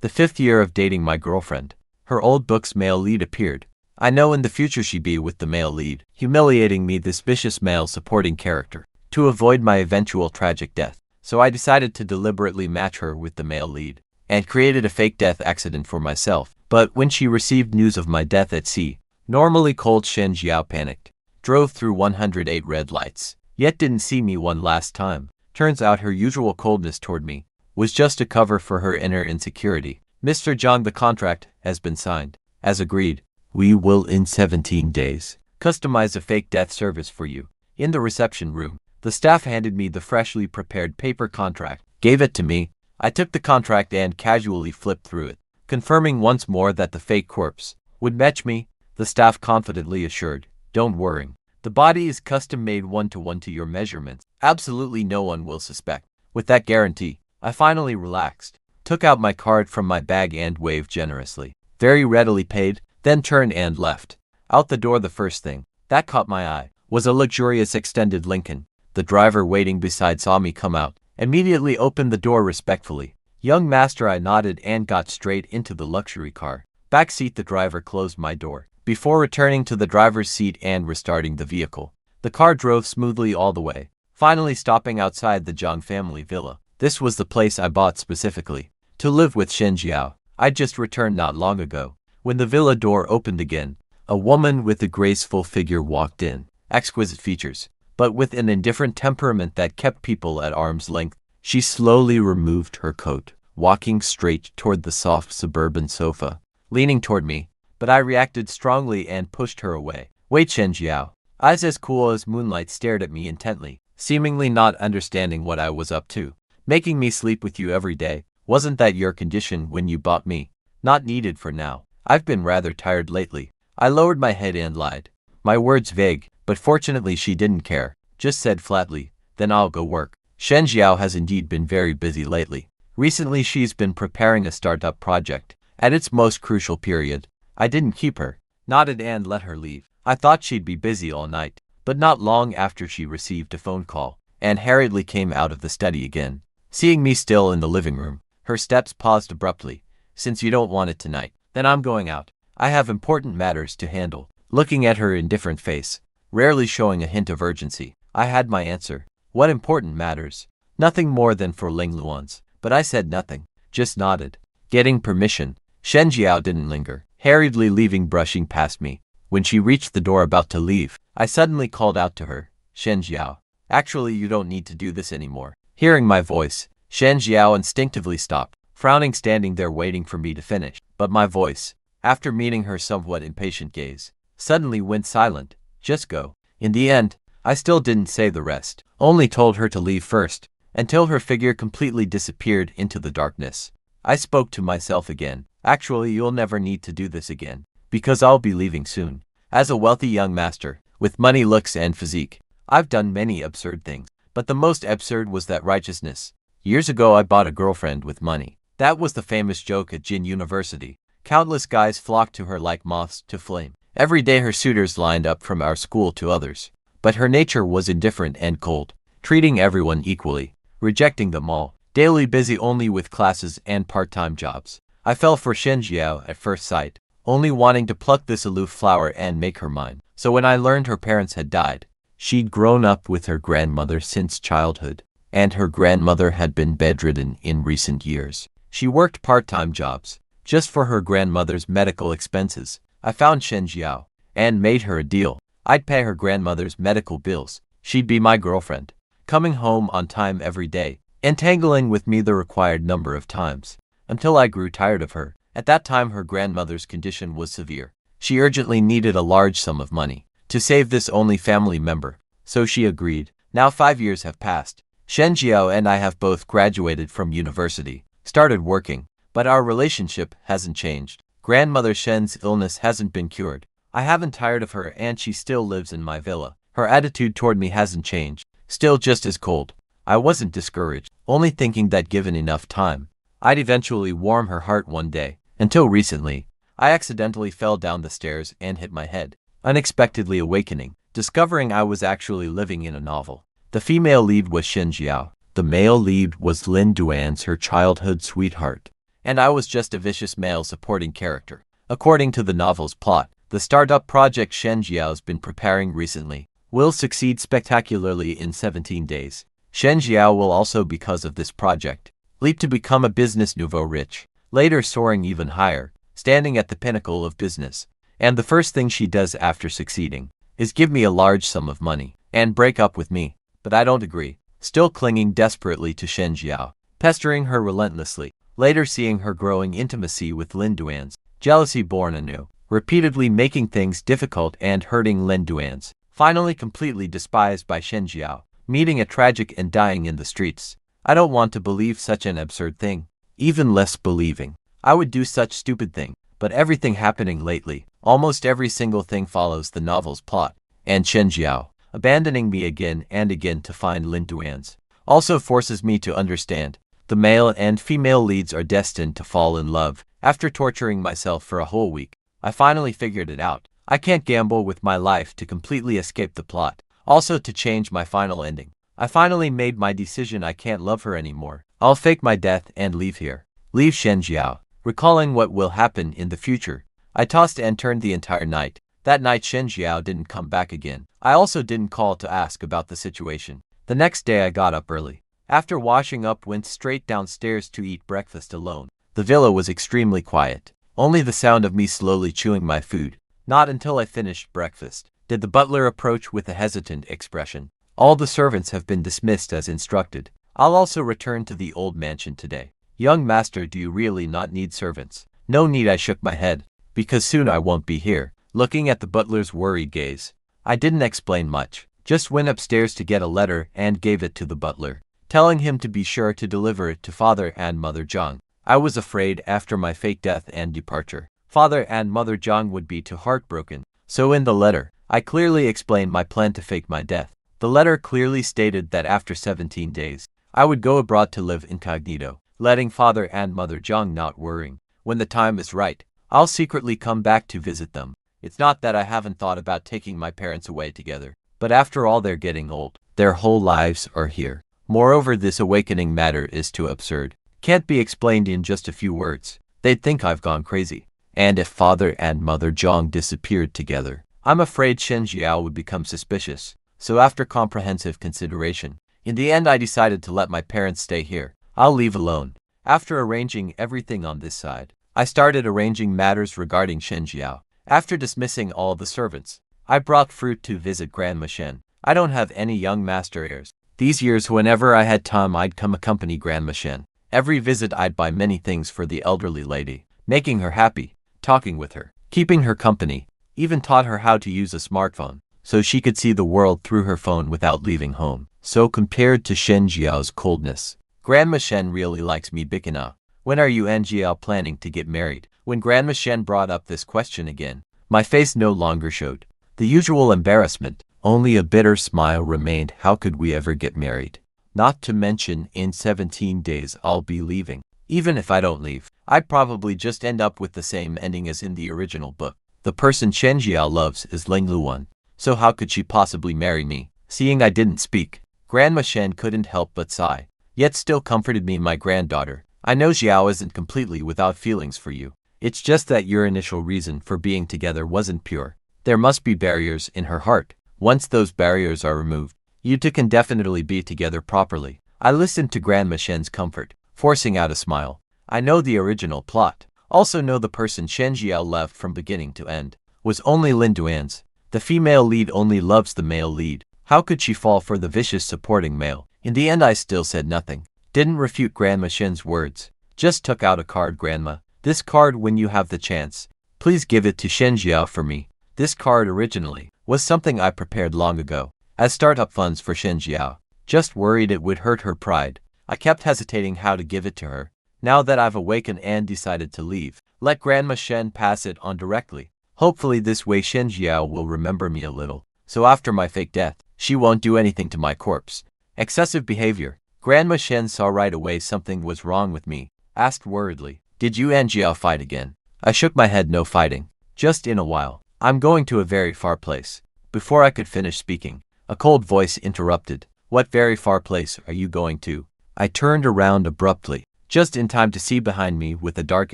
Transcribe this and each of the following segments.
The 5th year of dating my girlfriend. Her old book's male lead appeared. I know in the future she'd be with the male lead, humiliating me, this vicious male supporting character, to avoid my eventual tragic death. So I decided to deliberately match her with the male lead, and created a fake death accident for myself. But when she received news of my death at sea, normally cold Shen Jiao panicked, drove through 108 red lights, yet didn't see me one last time. Turns out her usual coldness toward me was just a cover for her inner insecurity. Mr. Zhang, the contract has been signed. As agreed, we will in 17 days customize a fake death service for you. In the reception room, the staff handed me the freshly prepared paper contract, gave it to me. I took the contract and casually flipped through it, confirming once more that the fake corpse would match me. The staff confidently assured, "Don't worry. The body is custom-made 1-to-1 to your measurements. Absolutely no one will suspect." With that guarantee, I finally relaxed, took out my card from my bag and waved generously. Very readily paid, then turned and left. Out the door, the first thing that caught my eye was a luxurious extended Lincoln. The driver waiting beside saw me come out, immediately opened the door respectfully. "Young master," I nodded and got straight into the luxury car. Back seat, the driver closed my door before returning to the driver's seat and restarting the vehicle. The car drove smoothly all the way, finally stopping outside the Zhang family villa. This was the place I bought specifically to live with Shen Jiao. I'd just returned not long ago. When the villa door opened again, a woman with a graceful figure walked in. Exquisite features, but with an indifferent temperament that kept people at arm's length. She slowly removed her coat, walking straight toward the soft suburban sofa, leaning toward me, but I reacted strongly and pushed her away. "Wait, Shen Jiao." Eyes as cool as moonlight stared at me intently, seemingly not understanding what I was up to. "Making me sleep with you every day. Wasn't that your condition when you bought me?" "Not needed for now. I've been rather tired lately." I lowered my head and lied, my words vague, but fortunately she didn't care, just said flatly, "Then I'll go work." Shen Jiao has indeed been very busy lately. Recently she's been preparing a startup project at its most crucial period. I didn't keep her, nodded and let her leave. I thought she'd be busy all night, but not long after she received a phone call and hurriedly came out of the study again. Seeing me still in the living room, her steps paused abruptly. "Since you don't want it tonight, then I'm going out. I have important matters to handle." Looking at her indifferent face, rarely showing a hint of urgency, I had my answer. What important matters? Nothing more than for Ling Luan's. But I said nothing, just nodded. Getting permission, Shen Jiao didn't linger, hurriedly leaving, brushing past me. When she reached the door about to leave, I suddenly called out to her, "Shen Jiao, actually you don't need to do this anymore." Hearing my voice, Shen Jiao instinctively stopped, frowning, standing there waiting for me to finish. But my voice, after meeting her somewhat impatient gaze, suddenly went silent. "Just go." In the end, I still didn't say the rest, only told her to leave first, until her figure completely disappeared into the darkness. I spoke to myself again. "Actually, you'll never need to do this again, because I'll be leaving soon." As a wealthy young master, with money, looks, and physique, I've done many absurd things, but the most absurd was that righteousness. Years ago I bought a girlfriend with money. That was the famous joke at Jin University. Countless guys flocked to her like moths to flame. Every day her suitors lined up from our school to others. But her nature was indifferent and cold, treating everyone equally, rejecting them all, daily busy only with classes and part-time jobs. I fell for Shen Jiao at first sight, only wanting to pluck this aloof flower and make her mine. So when I learned her parents had died, she'd grown up with her grandmother since childhood, and her grandmother had been bedridden in recent years. She worked part-time jobs, just for her grandmother's medical expenses. I found Shen Jiao, and made her a deal. I'd pay her grandmother's medical bills. She'd be my girlfriend, coming home on time every day, entangling with me the required number of times, until I grew tired of her. At that time her grandmother's condition was severe. She urgently needed a large sum of money to save this only family member, so she agreed. Now 5 years have passed. Shen Jiao and I have both graduated from university, started working, but our relationship hasn't changed. Grandmother Shen's illness hasn't been cured. I haven't tired of her and she still lives in my villa. Her attitude toward me hasn't changed, still just as cold. I wasn't discouraged, only thinking that given enough time, I'd eventually warm her heart one day. Until recently, I accidentally fell down the stairs and hit my head, unexpectedly awakening, discovering I was actually living in a novel. The female lead was Shen Jiao. The male lead was Lin Duan's, her childhood sweetheart, and I was just a vicious male supporting character. According to the novel's plot, the startup project Shen Jiao's been preparing recently will succeed spectacularly in 17 days. Shen Jiao will also, because of this project, leap to become a business nouveau rich, later soaring even higher, standing at the pinnacle of business. And the first thing she does after succeeding is give me a large sum of money and break up with me. But I don't agree, still clinging desperately to Shen Jiao, pestering her relentlessly, later seeing her growing intimacy with Lin Duan's jealousy born anew, repeatedly making things difficult and hurting Lin Duan's, finally completely despised by Shen Jiao, meeting a tragic and dying in the streets. I don't want to believe such an absurd thing, even less believing I would do such stupid thing, but everything happening lately, almost every single thing follows the novel's plot, and Shen Jiao, abandoning me again and again to find Lin Duan's, also forces me to understand the male and female leads are destined to fall in love. After torturing myself for a whole week, I finally figured it out. I can't gamble with my life to completely escape the plot, also to change my final ending. I finally made my decision. I can't love her anymore. I'll fake my death and leave here. Leave Shen Jiao. Recalling what will happen in the future, I tossed and turned the entire night. That night Shen Jiao didn't come back again. I also didn't call to ask about the situation. The next day I got up early. After washing up, went straight downstairs to eat breakfast alone. The villa was extremely quiet. Only the sound of me slowly chewing my food. Not until I finished breakfast did the butler approach with a hesitant expression. All the servants have been dismissed as instructed. I'll also return to the old mansion today. Young master, do you really not need servants? No need. I shook my head, because soon I won't be here. Looking at the butler's worried gaze, I didn't explain much. Just went upstairs to get a letter and gave it to the butler, telling him to be sure to deliver it to Father and Mother Zhang. I was afraid after my fake death and departure, Father and Mother Zhang would be too heartbroken. So in the letter, I clearly explained my plan to fake my death. The letter clearly stated that after 17 days, I would go abroad to live incognito, letting Father and Mother Zhang not worrying. When the time is right, I'll secretly come back to visit them. It's not that I haven't thought about taking my parents away together, but after all, they're getting old. Their whole lives are here. Moreover, this awakening matter is too absurd. Can't be explained in just a few words. They'd think I've gone crazy. And if Father and Mother Zhang disappeared together, I'm afraid Shen Jiao would become suspicious. So after comprehensive consideration, in the end I decided to let my parents stay here. I'll leave alone. After arranging everything on this side, I started arranging matters regarding Shen Jiao. After dismissing all the servants, I brought fruit to visit Grandma Shen. I don't have any young master heirs. These years, whenever I had time, I'd come accompany Grandma Shen. Every visit I'd buy many things for the elderly lady, making her happy, talking with her, keeping her company, even taught her how to use a smartphone, so she could see the world through her phone without leaving home. So compared to Shen Jiao's coldness, Grandma Shen really likes me. Bikina, when are you and Jiao planning to get married? When Grandma Shen brought up this question again, my face no longer showed the usual embarrassment. Only a bitter smile remained. How could we ever get married? Not to mention, in 17 days I'll be leaving. Even if I don't leave, I'd probably just end up with the same ending as in the original book. The person Shen Jiao loves is Ling Luan, so how could she possibly marry me? Seeing I didn't speak, Grandma Shen couldn't help but sigh, yet still comforted me. My granddaughter, I know Jiao isn't completely without feelings for you. It's just that your initial reason for being together wasn't pure. There must be barriers in her heart. Once those barriers are removed, you two can definitely be together properly. I listened to Grandma Shen's comfort, forcing out a smile. I know the original plot. Also know the person Shen Jiao left from beginning to end was only Lin Duan's. The female lead only loves the male lead. How could she fall for the vicious supporting male? In the end I still said nothing. Didn't refute Grandma Shen's words. Just took out a card. Grandma, this card, when you have the chance, please give it to Shen Jiao for me. This card originally was something I prepared long ago as startup funds for Shen Jiao. Just worried it would hurt her pride. I kept hesitating how to give it to her. Now that I've awakened and decided to leave, let Grandma Shen pass it on directly. Hopefully this way Shen Jiao will remember me a little, so after my fake death, she won't do anything to my corpse. Excessive behavior. Grandma Shen saw right away something was wrong with me, asked worriedly, did you and Jiao fight again? I shook my head. No fighting. Just in a while. I'm going to a very far place. Before I could finish speaking, a cold voice interrupted. What very far place are you going to? I turned around abruptly. just in time to see behind me with a dark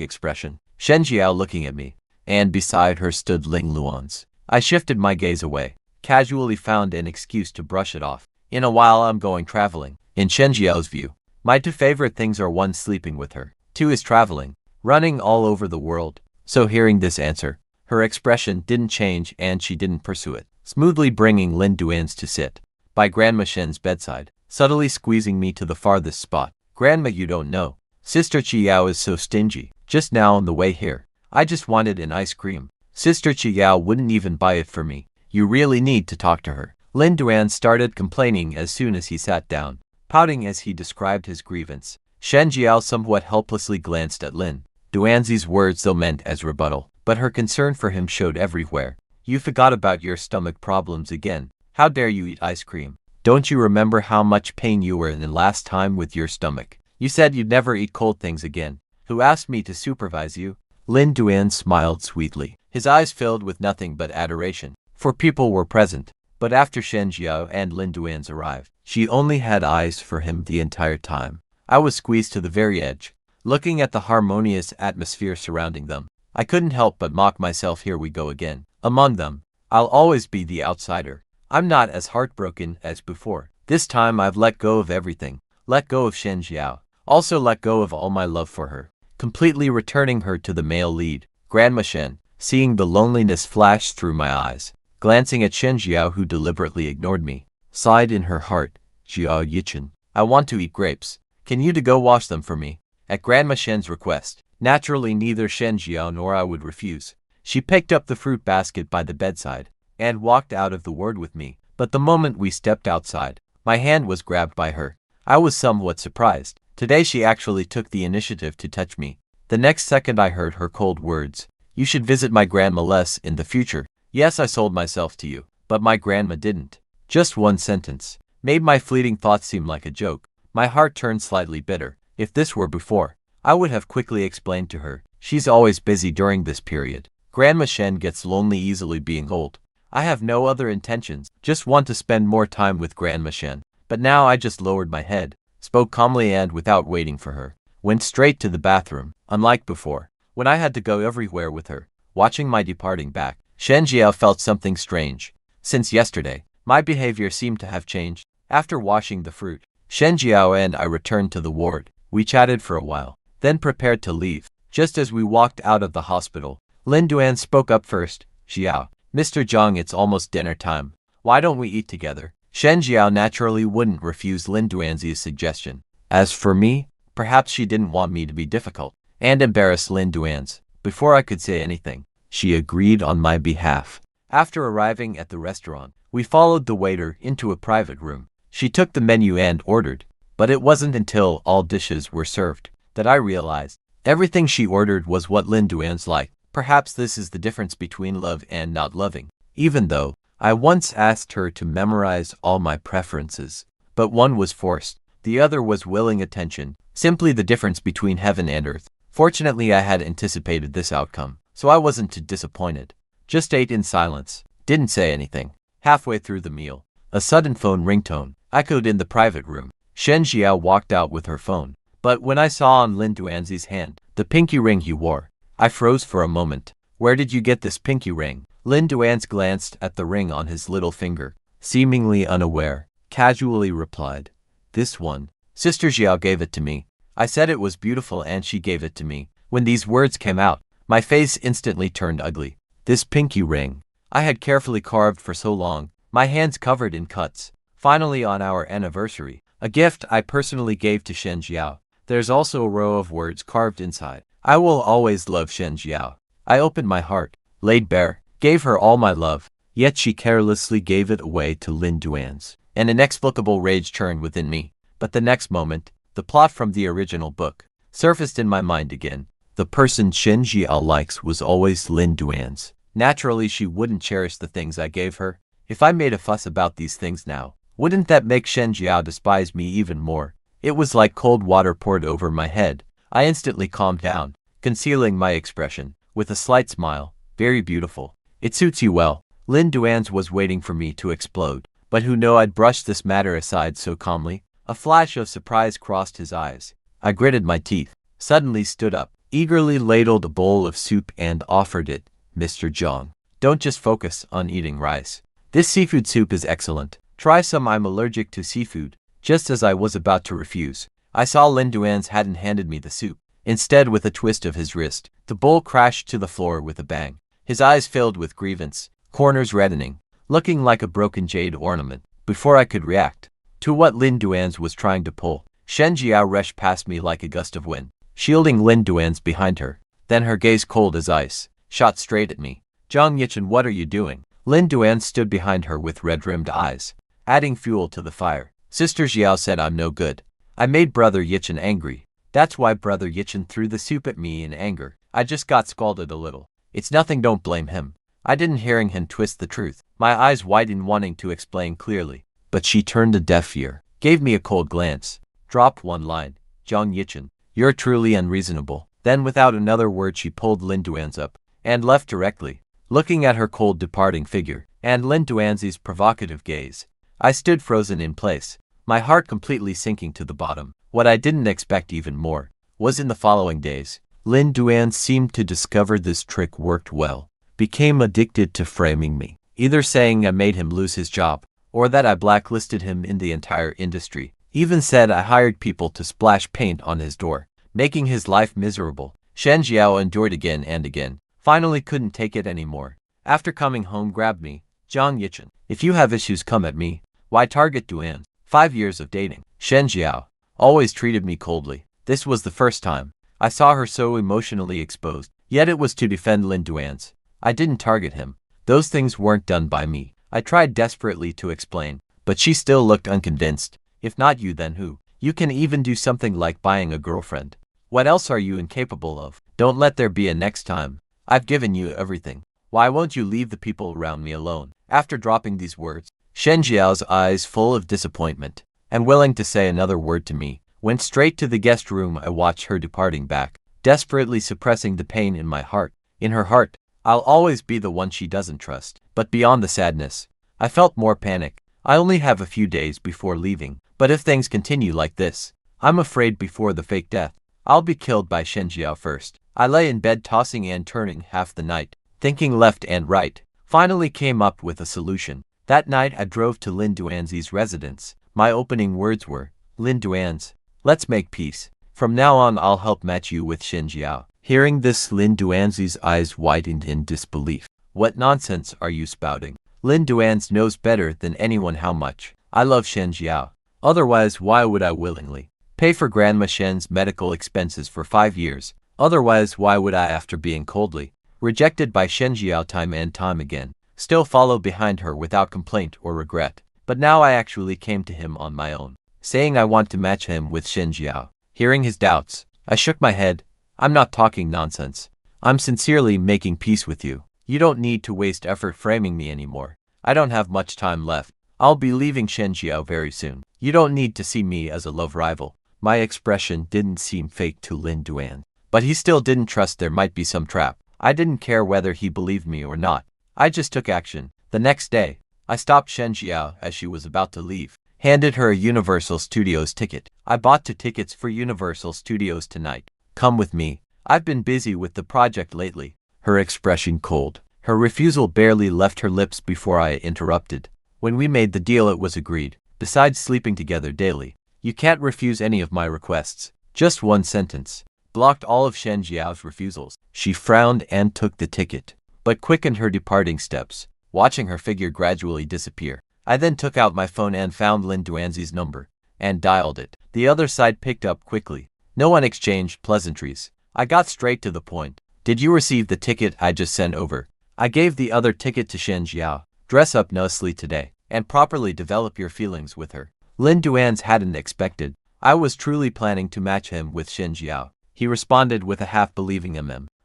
expression Shen Jiao looking at me, and beside her stood Ling Luans. I shifted my gaze away, casually found an excuse to brush it off. In a while I'm going traveling. In Shen Jiao's view, my two favorite things are 1. Sleeping with her, 2. is traveling, running all over the world. So hearing this answer, her expression didn't change and she didn't pursue it, smoothly bringing Lin Duans to sit by Grandma Shen's bedside, subtly squeezing me to the farthest spot. Grandma, you don't know. Sister Chiao is so stingy. Just now on the way here, I just wanted an ice cream. Sister Chiao wouldn't even buy it for me. You really need to talk to her. Lin Duan started complaining as soon as he sat down, pouting as he described his grievance. Shen Jiao somewhat helplessly glanced at Lin Duanzi's words though meant as rebuttal, but her concern for him showed everywhere. You forgot about your stomach problems again. How dare you eat ice cream? Don't you remember how much pain you were in last time with your stomach? You said you'd never eat cold things again. Who asked me to supervise you? Lin Duan smiled sweetly. His eyes filled with nothing but adoration, for people were present. But after Shen Jiao and Lin Duan's arrived, she only had eyes for him the entire time. I was squeezed to the very edge, looking at the harmonious atmosphere surrounding them. I couldn't help but mock myself. Here we go again. Among them, I'll always be the outsider. I'm not as heartbroken as before. This time I've let go of everything. Let go of Shen Jiao. Also let go of all my love for her, completely returning her to the male lead. Grandma Shen, seeing the loneliness flash through my eyes, glancing at Shen Jiao who deliberately ignored me, sighed in her heart, Jiao Yichen, I want to eat grapes. Can you go wash them for me? At Grandma Shen's request, naturally neither Shen Jiao nor I would refuse. She picked up the fruit basket by the bedside and walked out of the ward with me. But the moment we stepped outside, my hand was grabbed by her. I was somewhat surprised. Today she actually took the initiative to touch me. The next second I heard her cold words. You should visit my grandma less in the future. Yes, I sold myself to you, but my grandma didn't. Just one sentence made my fleeting thoughts seem like a joke. My heart turned slightly bitter. If this were before, I would have quickly explained to her. She's always busy during this period. Grandma Shen gets lonely easily being old. I have no other intentions, just want to spend more time with Grandma Shen. But now I just lowered my head, spoke calmly and without waiting for her, went straight to the bathroom. Unlike before, when I had to go everywhere with her, watching my departing back, Shen Jiao felt something strange. Since yesterday, my behavior seemed to have changed. After washing the fruit, Shen Jiao and I returned to the ward. We chatted for a while, then prepared to leave. Just as we walked out of the hospital, Lin Duan spoke up first. Jiao, Mr. Zhang, it's almost dinner time. Why don't we eat together? Shen Jiao naturally wouldn't refuse Lin Duanzi's suggestion. As for me, perhaps she didn't want me to be difficult and embarrass Lin Duanz. Before I could say anything, she agreed on my behalf. After arriving at the restaurant, we followed the waiter into a private room. She took the menu and ordered, but it wasn't until all dishes were served that I realized everything she ordered was what Lin Duan's liked. Perhaps this is the difference between love and not loving. Even though I once asked her to memorize all my preferences, but one was forced, the other was willing attention, simply the difference between heaven and earth. Fortunately, I had anticipated this outcome, so I wasn't too disappointed. Just ate in silence, didn't say anything. Halfway through the meal, a sudden phone ringtone echoed in the private room. Shen Jiao walked out with her phone, but when I saw on Lin Duanzi's hand the pinky ring he wore, I froze for a moment. Where did you get this pinky ring? Lin Duanz glanced at the ring on his little finger, seemingly unaware, casually replied, This one. Sister Jiao gave it to me. I said it was beautiful and she gave it to me. When these words came out, my face instantly turned ugly. This pinky ring I had carefully carved for so long, my hands covered in cuts. Finally, on our anniversary, a gift I personally gave to Shen Jiao. There's also a row of words carved inside. I will always love Shen Jiao. I opened my heart, laid bare, gave her all my love, yet she carelessly gave it away to Lin Duanz. An inexplicable rage churned within me. But the next moment, the plot from the original book surfaced in my mind again. The person Shen Jiao likes was always Lin Duanz. Naturally, she wouldn't cherish the things I gave her. If I made a fuss about these things now, wouldn't that make Shen Jiao despise me even more? It was like cold water poured over my head. I instantly calmed down, concealing my expression, with a slight smile. Very beautiful. It suits you well. Lin Duanz was waiting for me to explode, but who knew I'd brushed this matter aside so calmly? A flash of surprise crossed his eyes. I gritted my teeth, suddenly stood up, eagerly ladled a bowl of soup and offered it. Mr. Zhang, don't just focus on eating rice. This seafood soup is excellent. Try some. I'm allergic to seafood. Just as I was about to refuse, I saw Lin Duan's hadn't handed me the soup. Instead, with a twist of his wrist, the bowl crashed to the floor with a bang. His eyes filled with grievance, corners reddening, looking like a broken jade ornament. Before I could react to what Lin Duan's was trying to pull, Shen Jiao rushed past me like a gust of wind, shielding Lin Duan's behind her. Then her gaze, cold as ice, shot straight at me. Zhang Yichen, what are you doing? Lin Duan stood behind her with red-rimmed eyes, adding fuel to the fire. Sister Jiao said I'm no good. I made Brother Yichen angry. That's why Brother Yichen threw the soup at me in anger. I just got scalded a little. It's nothing, don't blame him. I didn't hearing him twist the truth. My eyes widened, wanting to explain clearly, but she turned a deaf ear, gave me a cold glance, dropped one line. Zhang Yichen, you're truly unreasonable. Then without another word she pulled Lin Duan's up and left directly. Looking at her cold departing figure and Lin Duan's provocative gaze, I stood frozen in place, my heart completely sinking to the bottom. What I didn't expect even more was in the following days, Lin Duan seemed to discover this trick worked well, became addicted to framing me, either saying I made him lose his job, or that I blacklisted him in the entire industry, even said I hired people to splash paint on his door, making his life miserable. Shen Jiao endured again and again, finally couldn't take it anymore. After coming home, grabbed me. Zhang Yichen, if you have issues, come at me. Why target Duan? 5 years of dating. Shen Jiao always treated me coldly. This was the first time I saw her so emotionally exposed, yet it was to defend Lin Duan's. I didn't target him. Those things weren't done by me. I tried desperately to explain, but she still looked unconvinced. If not you, then who? You can even do something like buying a girlfriend. What else are you incapable of? Don't let there be a next time. I've given you everything. Why won't you leave the people around me alone? After dropping these words, Shen Jiao's eyes full of disappointment, and willing to say another word to me, went straight to the guest room. I watched her departing back, desperately suppressing the pain in my heart. In her heart, I'll always be the one she doesn't trust. But beyond the sadness, I felt more panic. I only have a few days before leaving, but if things continue like this, I'm afraid before the fake death, I'll be killed by Shen Jiao first. I lay in bed tossing and turning half the night, thinking left and right. Finally came up with a solution. That night I drove to Lin Duan's residence. My opening words were, Lin Duan's, let's make peace. From now on I'll help match you with Shen Jiao. Hearing this, Lin Duan's eyes widened in disbelief. What nonsense are you spouting? Lin Duan's knows better than anyone how much I love Shen Jiao. Otherwise, why would I willingly pay for Grandma Shen's medical expenses for 5 years? Otherwise, why would I, after being coldly rejected by Shen Jiao time and time again, still follow behind her without complaint or regret? But now I actually came to him on my own, saying I want to match him with Shen Jiao. Hearing his doubts, I shook my head. I'm not talking nonsense. I'm sincerely making peace with you. You don't need to waste effort framing me anymore. I don't have much time left. I'll be leaving Shen Jiao very soon. You don't need to see me as a love rival. My expression didn't seem fake to Lin Duan, but he still didn't trust there might be some trap. I didn't care whether he believed me or not. I just took action. The next day, I stopped Shen Jiao as she was about to leave, handed her a Universal Studios ticket. I bought 2 tickets for Universal Studios tonight. Come with me. I've been busy with the project lately. Her expression cold. Her refusal barely left her lips before I interrupted. When we made the deal, it was agreed. Besides sleeping together daily, you can't refuse any of my requests. Just one sentence blocked all of Shen Jiao's refusals. She frowned and took the ticket, but quickened her departing steps, watching her figure gradually disappear. I then took out my phone and found Lin Duan's number, and dialed it. The other side picked up quickly. No one exchanged pleasantries. I got straight to the point. Did you receive the ticket I just sent over? I gave the other ticket to Shen Jiao. Dress up nicely today, and properly develop your feelings with her. Lin Duan's hadn't expected I was truly planning to match him with Shen Jiao. He responded with a half-believing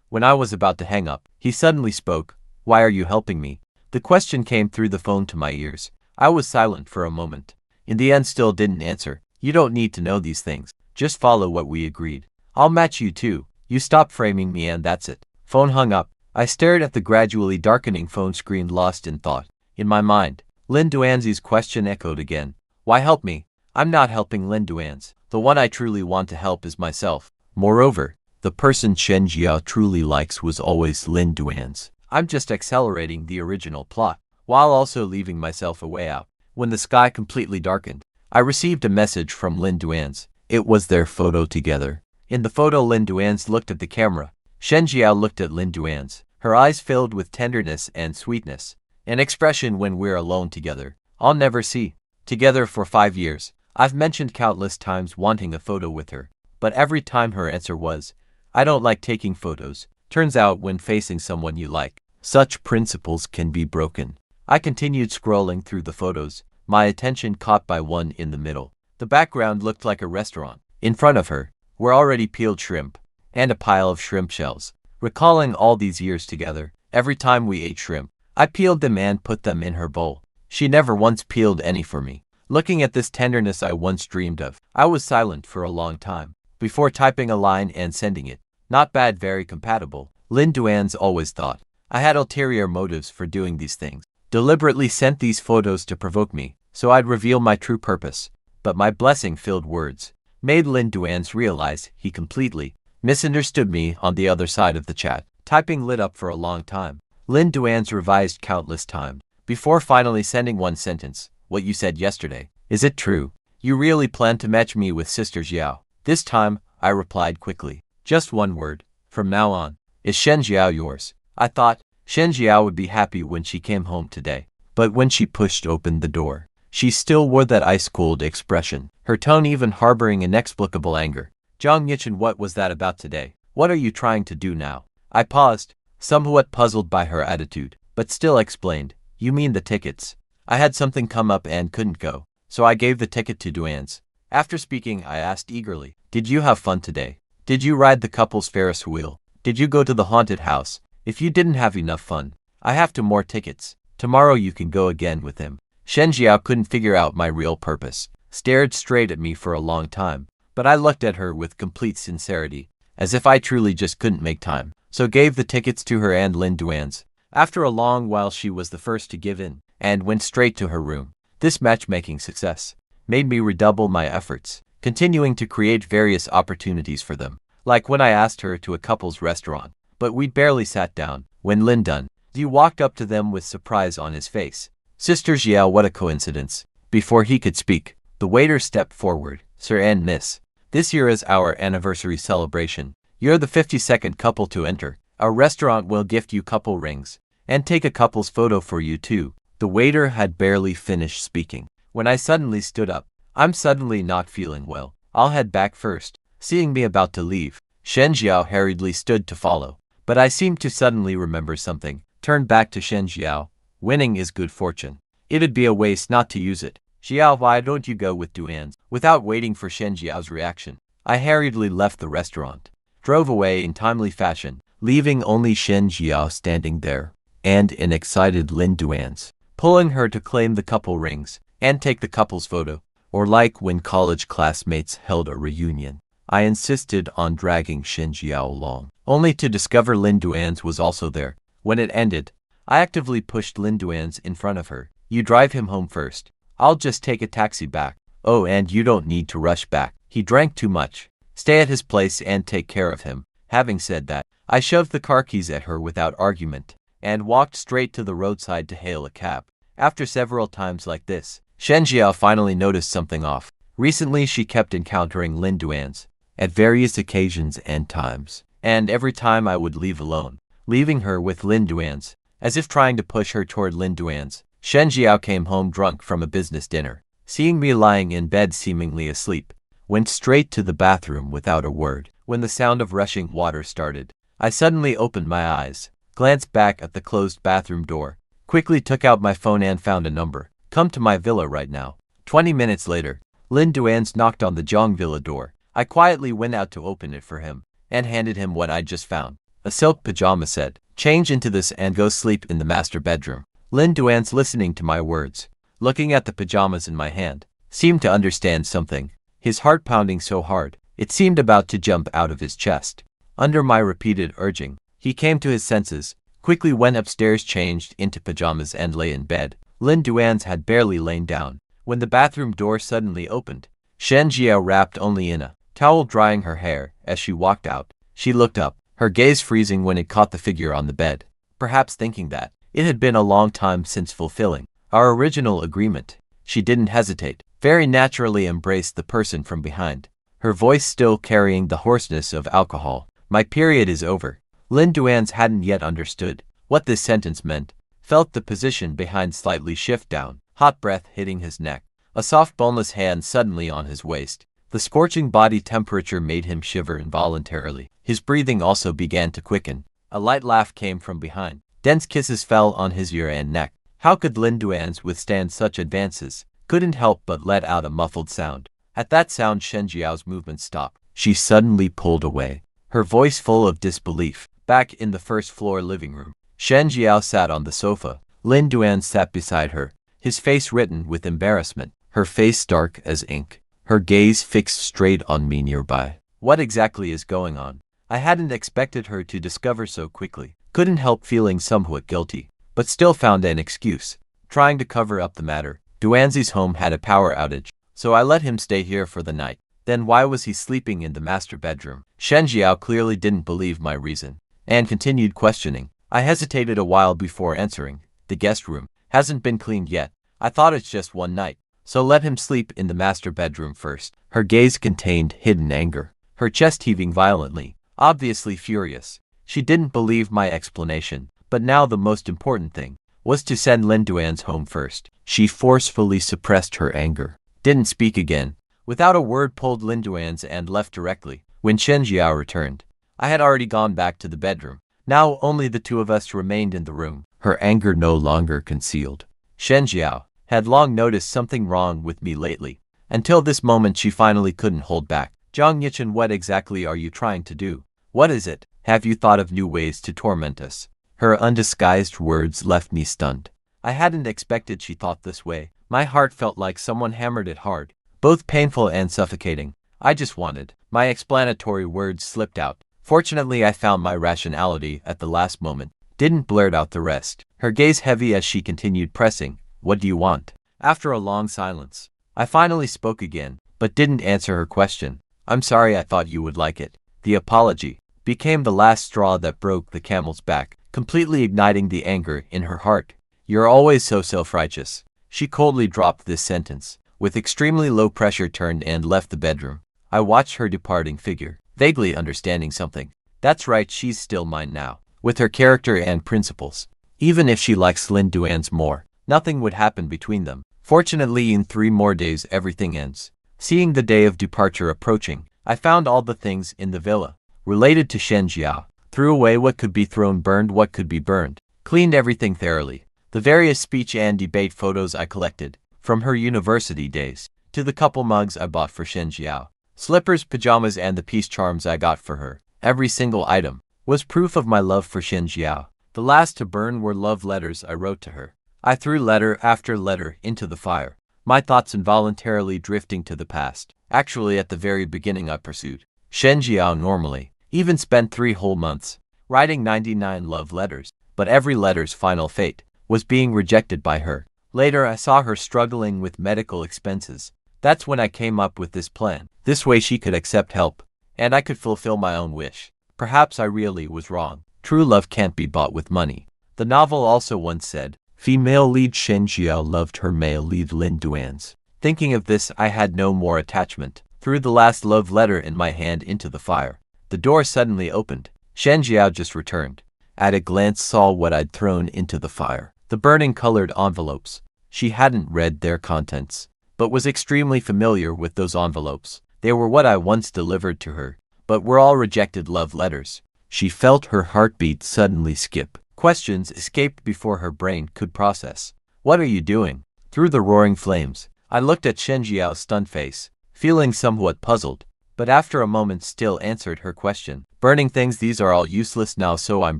When I was about to hang up, he suddenly spoke. Why are you helping me? The question came through the phone to my ears. I was silent for a moment. In the end, still didn't answer. You don't need to know these things. Just follow what we agreed. I'll match you too. You stop framing me and that's it. Phone hung up. I stared at the gradually darkening phone screen, lost in thought. In my mind, Lin Duan's question echoed again. Why help me? I'm not helping Lin Duans. The one I truly want to help is myself. Moreover, the person Shen Jiao truly likes was always Lin Duans. I'm just accelerating the original plot, while also leaving myself a way out. When the sky completely darkened, I received a message from Lin Duans. It was their photo together. In the photo, Lin Duans looked at the camera. Shen Jiao looked at Lin Duans, her eyes filled with tenderness and sweetness, an expression when we're alone together. I'll never see. Together for 5 years. I've mentioned countless times wanting a photo with her, but every time her answer was, I don't like taking photos. Turns out when facing someone you like, such principles can be broken. I continued scrolling through the photos, my attention caught by one in the middle. The background looked like a restaurant. In front of her were already peeled shrimp and a pile of shrimp shells. Recalling all these years together, every time we ate shrimp, I peeled them and put them in her bowl. She never once peeled any for me. Looking at this tenderness I once dreamed of, I was silent for a long time, before typing a line and sending it. Not bad, very compatible. Lin Duans always thought I had ulterior motives for doing these things. Deliberately sent these photos to provoke me, so I'd reveal my true purpose. But my blessing-filled words made Lin Duans realize he completely misunderstood me on the other side of the chat. Typing lit up for a long time. Lin Duans revised countless times, before finally sending one sentence. What you said yesterday. Is it true? You really plan to match me with Sister Jiao? This time, I replied quickly. Just one word. From now on. Is Shen Jiao yours? I thought Shen Jiao would be happy when she came home today. But when she pushed open the door, she still wore that ice-cold expression, her tone even harboring inexplicable anger. Zhang Yichen, what was that about today? What are you trying to do now? I paused, somewhat puzzled by her attitude, but still explained. You mean the tickets? I had something come up and couldn't go, so I gave the ticket to Duans. After speaking, I asked eagerly, did you have fun today? Did you ride the couple's Ferris wheel? Did you go to the haunted house? If you didn't have enough fun, I have 2 more tickets. Tomorrow you can go again with him. Shen Jiao couldn't figure out my real purpose, stared straight at me for a long time, but I looked at her with complete sincerity, as if I truly just couldn't make time, so gave the tickets to her and Lin Duans. After a long while she was the first to give in, and went straight to her room. This matchmaking success made me redouble my efforts, continuing to create various opportunities for them, like when I asked her to a couple's restaurant. But we'd barely sat down, when Lin Dun walked up to them with surprise on his face. Sister Jiao, what a coincidence. Before he could speak, the waiter stepped forward. Sir and Miss, this year is our anniversary celebration. You're the 52nd couple to enter. Our restaurant will gift you couple rings, and take a couple's photo for you too. The waiter had barely finished speaking when I suddenly stood up. I'm suddenly not feeling well. I'll head back first. Seeing me about to leave, Shen Jiao hurriedly stood to follow. But I seemed to suddenly remember something. Turned back to Shen Jiao. Winning is good fortune. It'd be a waste not to use it. Jiao, why don't you go with Duans? Without waiting for Shen Jiao's reaction, I hurriedly left the restaurant. Drove away in timely fashion, leaving only Shen Jiao standing there, and an excited Lin Duans, pulling her to claim the couple rings and take the couple's photo. Or like when college classmates held a reunion, I insisted on dragging Shen Jiao along, only to discover Lin Duans was also there. When it ended, I actively pushed Lin Duans in front of her. You drive him home first. I'll just take a taxi back. Oh, and you don't need to rush back. He drank too much. Stay at his place and take care of him. Having said that, I shoved the car keys at her without argument and walked straight to the roadside to hail a cab. After several times like this, Shen Jiao finally noticed something off. Recently she kept encountering Lin Duans at various occasions and times, and every time I would leave alone, leaving her with Lin Duans, as if trying to push her toward Lin Duans. Shen Jiao came home drunk from a business dinner. Seeing me lying in bed seemingly asleep, went straight to the bathroom without a word. When the sound of rushing water started, I suddenly opened my eyes, glanced back at the closed bathroom door, quickly took out my phone and found a number. Come to my villa right now. 20 minutes later, Lin Duans knocked on the Zhang villa door. I quietly went out to open it for him, and handed him what I'd just found. A silk pajama set. Change into this and go sleep in the master bedroom. Lin Duans, listening to my words, looking at the pajamas in my hand, seemed to understand something, his heart pounding so hard, it seemed about to jump out of his chest. Under my repeated urging, he came to his senses, quickly went upstairs, changed into pajamas and lay in bed. Lin Duans had barely lain down when the bathroom door suddenly opened. Shen Jiao, wrapped only in a towel, drying her hair. As she walked out, she looked up, her gaze freezing when it caught the figure on the bed. Perhaps thinking that it had been a long time since fulfilling our original agreement, she didn't hesitate, very naturally embraced the person from behind, her voice still carrying the hoarseness of alcohol. My period is over. Lin Duans hadn't yet understood what this sentence meant, felt the position behind slightly shift down, hot breath hitting his neck, a soft boneless hand suddenly on his waist. The scorching body temperature made him shiver involuntarily. His breathing also began to quicken. A light laugh came from behind. Dense kisses fell on his ear and neck. How could Lin Duans withstand such advances? Couldn't help but let out a muffled sound. At that sound, Shen Jiao's movement stopped. She suddenly pulled away, her voice full of disbelief. Back in the first-floor living room, Shen Jiao sat on the sofa. Lin Duan sat beside her, his face written with embarrassment, her face dark as ink, her gaze fixed straight on me nearby. What exactly is going on? I hadn't expected her to discover so quickly. Couldn't help feeling somewhat guilty, but still found an excuse, trying to cover up the matter. Duanzi's home had a power outage, so I let him stay here for the night. Then why was he sleeping in the master bedroom? Shen Jiao clearly didn't believe my reason, and continued questioning. I hesitated a while before answering. The guest room hasn't been cleaned yet. I thought it's just one night, so let him sleep in the master bedroom first. Her gaze contained hidden anger, her chest heaving violently, obviously furious. She didn't believe my explanation, but now the most important thing was to send Lin Duan's home first. She forcefully suppressed her anger, didn't speak again, without a word pulled Lin Duan's and left directly. When Shen Jiao returned, I had already gone back to the bedroom. Now only the two of us remained in the room, her anger no longer concealed. Shen Jiao had long noticed something wrong with me lately. Until this moment she finally couldn't hold back. Zhang Yichen, what exactly are you trying to do? What is it? Have you thought of new ways to torment us? Her undisguised words left me stunned. I hadn't expected she thought this way. My heart felt like someone hammered it hard, both painful and suffocating. I just wanted. My explanatory words slipped out. Fortunately, I found my rationality at the last moment, didn't blurt out the rest. Her gaze heavy as she continued pressing. What do you want? After a long silence, I finally spoke again, but didn't answer her question. I'm sorry, I thought you would like it. The apology became the last straw that broke the camel's back, completely igniting the anger in her heart. You're always so self-righteous. She coldly dropped this sentence, with extremely low pressure, turned and left the bedroom. I watched her departing figure, vaguely understanding something. That's right, she's still mine now, with her character and principles. Even if she likes Lin Duan's more, nothing would happen between them. Fortunately, in 3 more days everything ends. Seeing the day of departure approaching, I found all the things in the villa related to Shen Jiao, threw away what could be thrown, burned what could be burned, cleaned everything thoroughly. The various speech and debate photos I collected, from her university days, to the couple mugs I bought for Shen Jiao, slippers, pajamas, and the peace charms I got for her. Every single item was proof of my love for Shen Jiao. The last to burn were love letters I wrote to her. I threw letter after letter into the fire, my thoughts involuntarily drifting to the past. Actually, at the very beginning I pursued Shen Jiao normally, even spent 3 whole months writing 99 love letters, but every letter's final fate was being rejected by her. Later I saw her struggling with medical expenses. That's when I came up with this plan. This way she could accept help, and I could fulfill my own wish. Perhaps I really was wrong. True love can't be bought with money. The novel also once said, female lead Shen Jiao loved her male lead Lin Duans. Thinking of this, I had no more attachment. Threw the last love letter in my hand into the fire. The door suddenly opened. Shen Jiao just returned. At a glance saw what I'd thrown into the fire. The burning colored envelopes. She hadn't read their contents, but was extremely familiar with those envelopes. They were what I once delivered to her, but were all rejected love letters. She felt her heartbeat suddenly skip. Questions escaped before her brain could process. What are you doing? Through the roaring flames, I looked at Shen Jiao's stunned face, feeling somewhat puzzled, but after a moment still answered her question. Burning things, these are all useless now, so I'm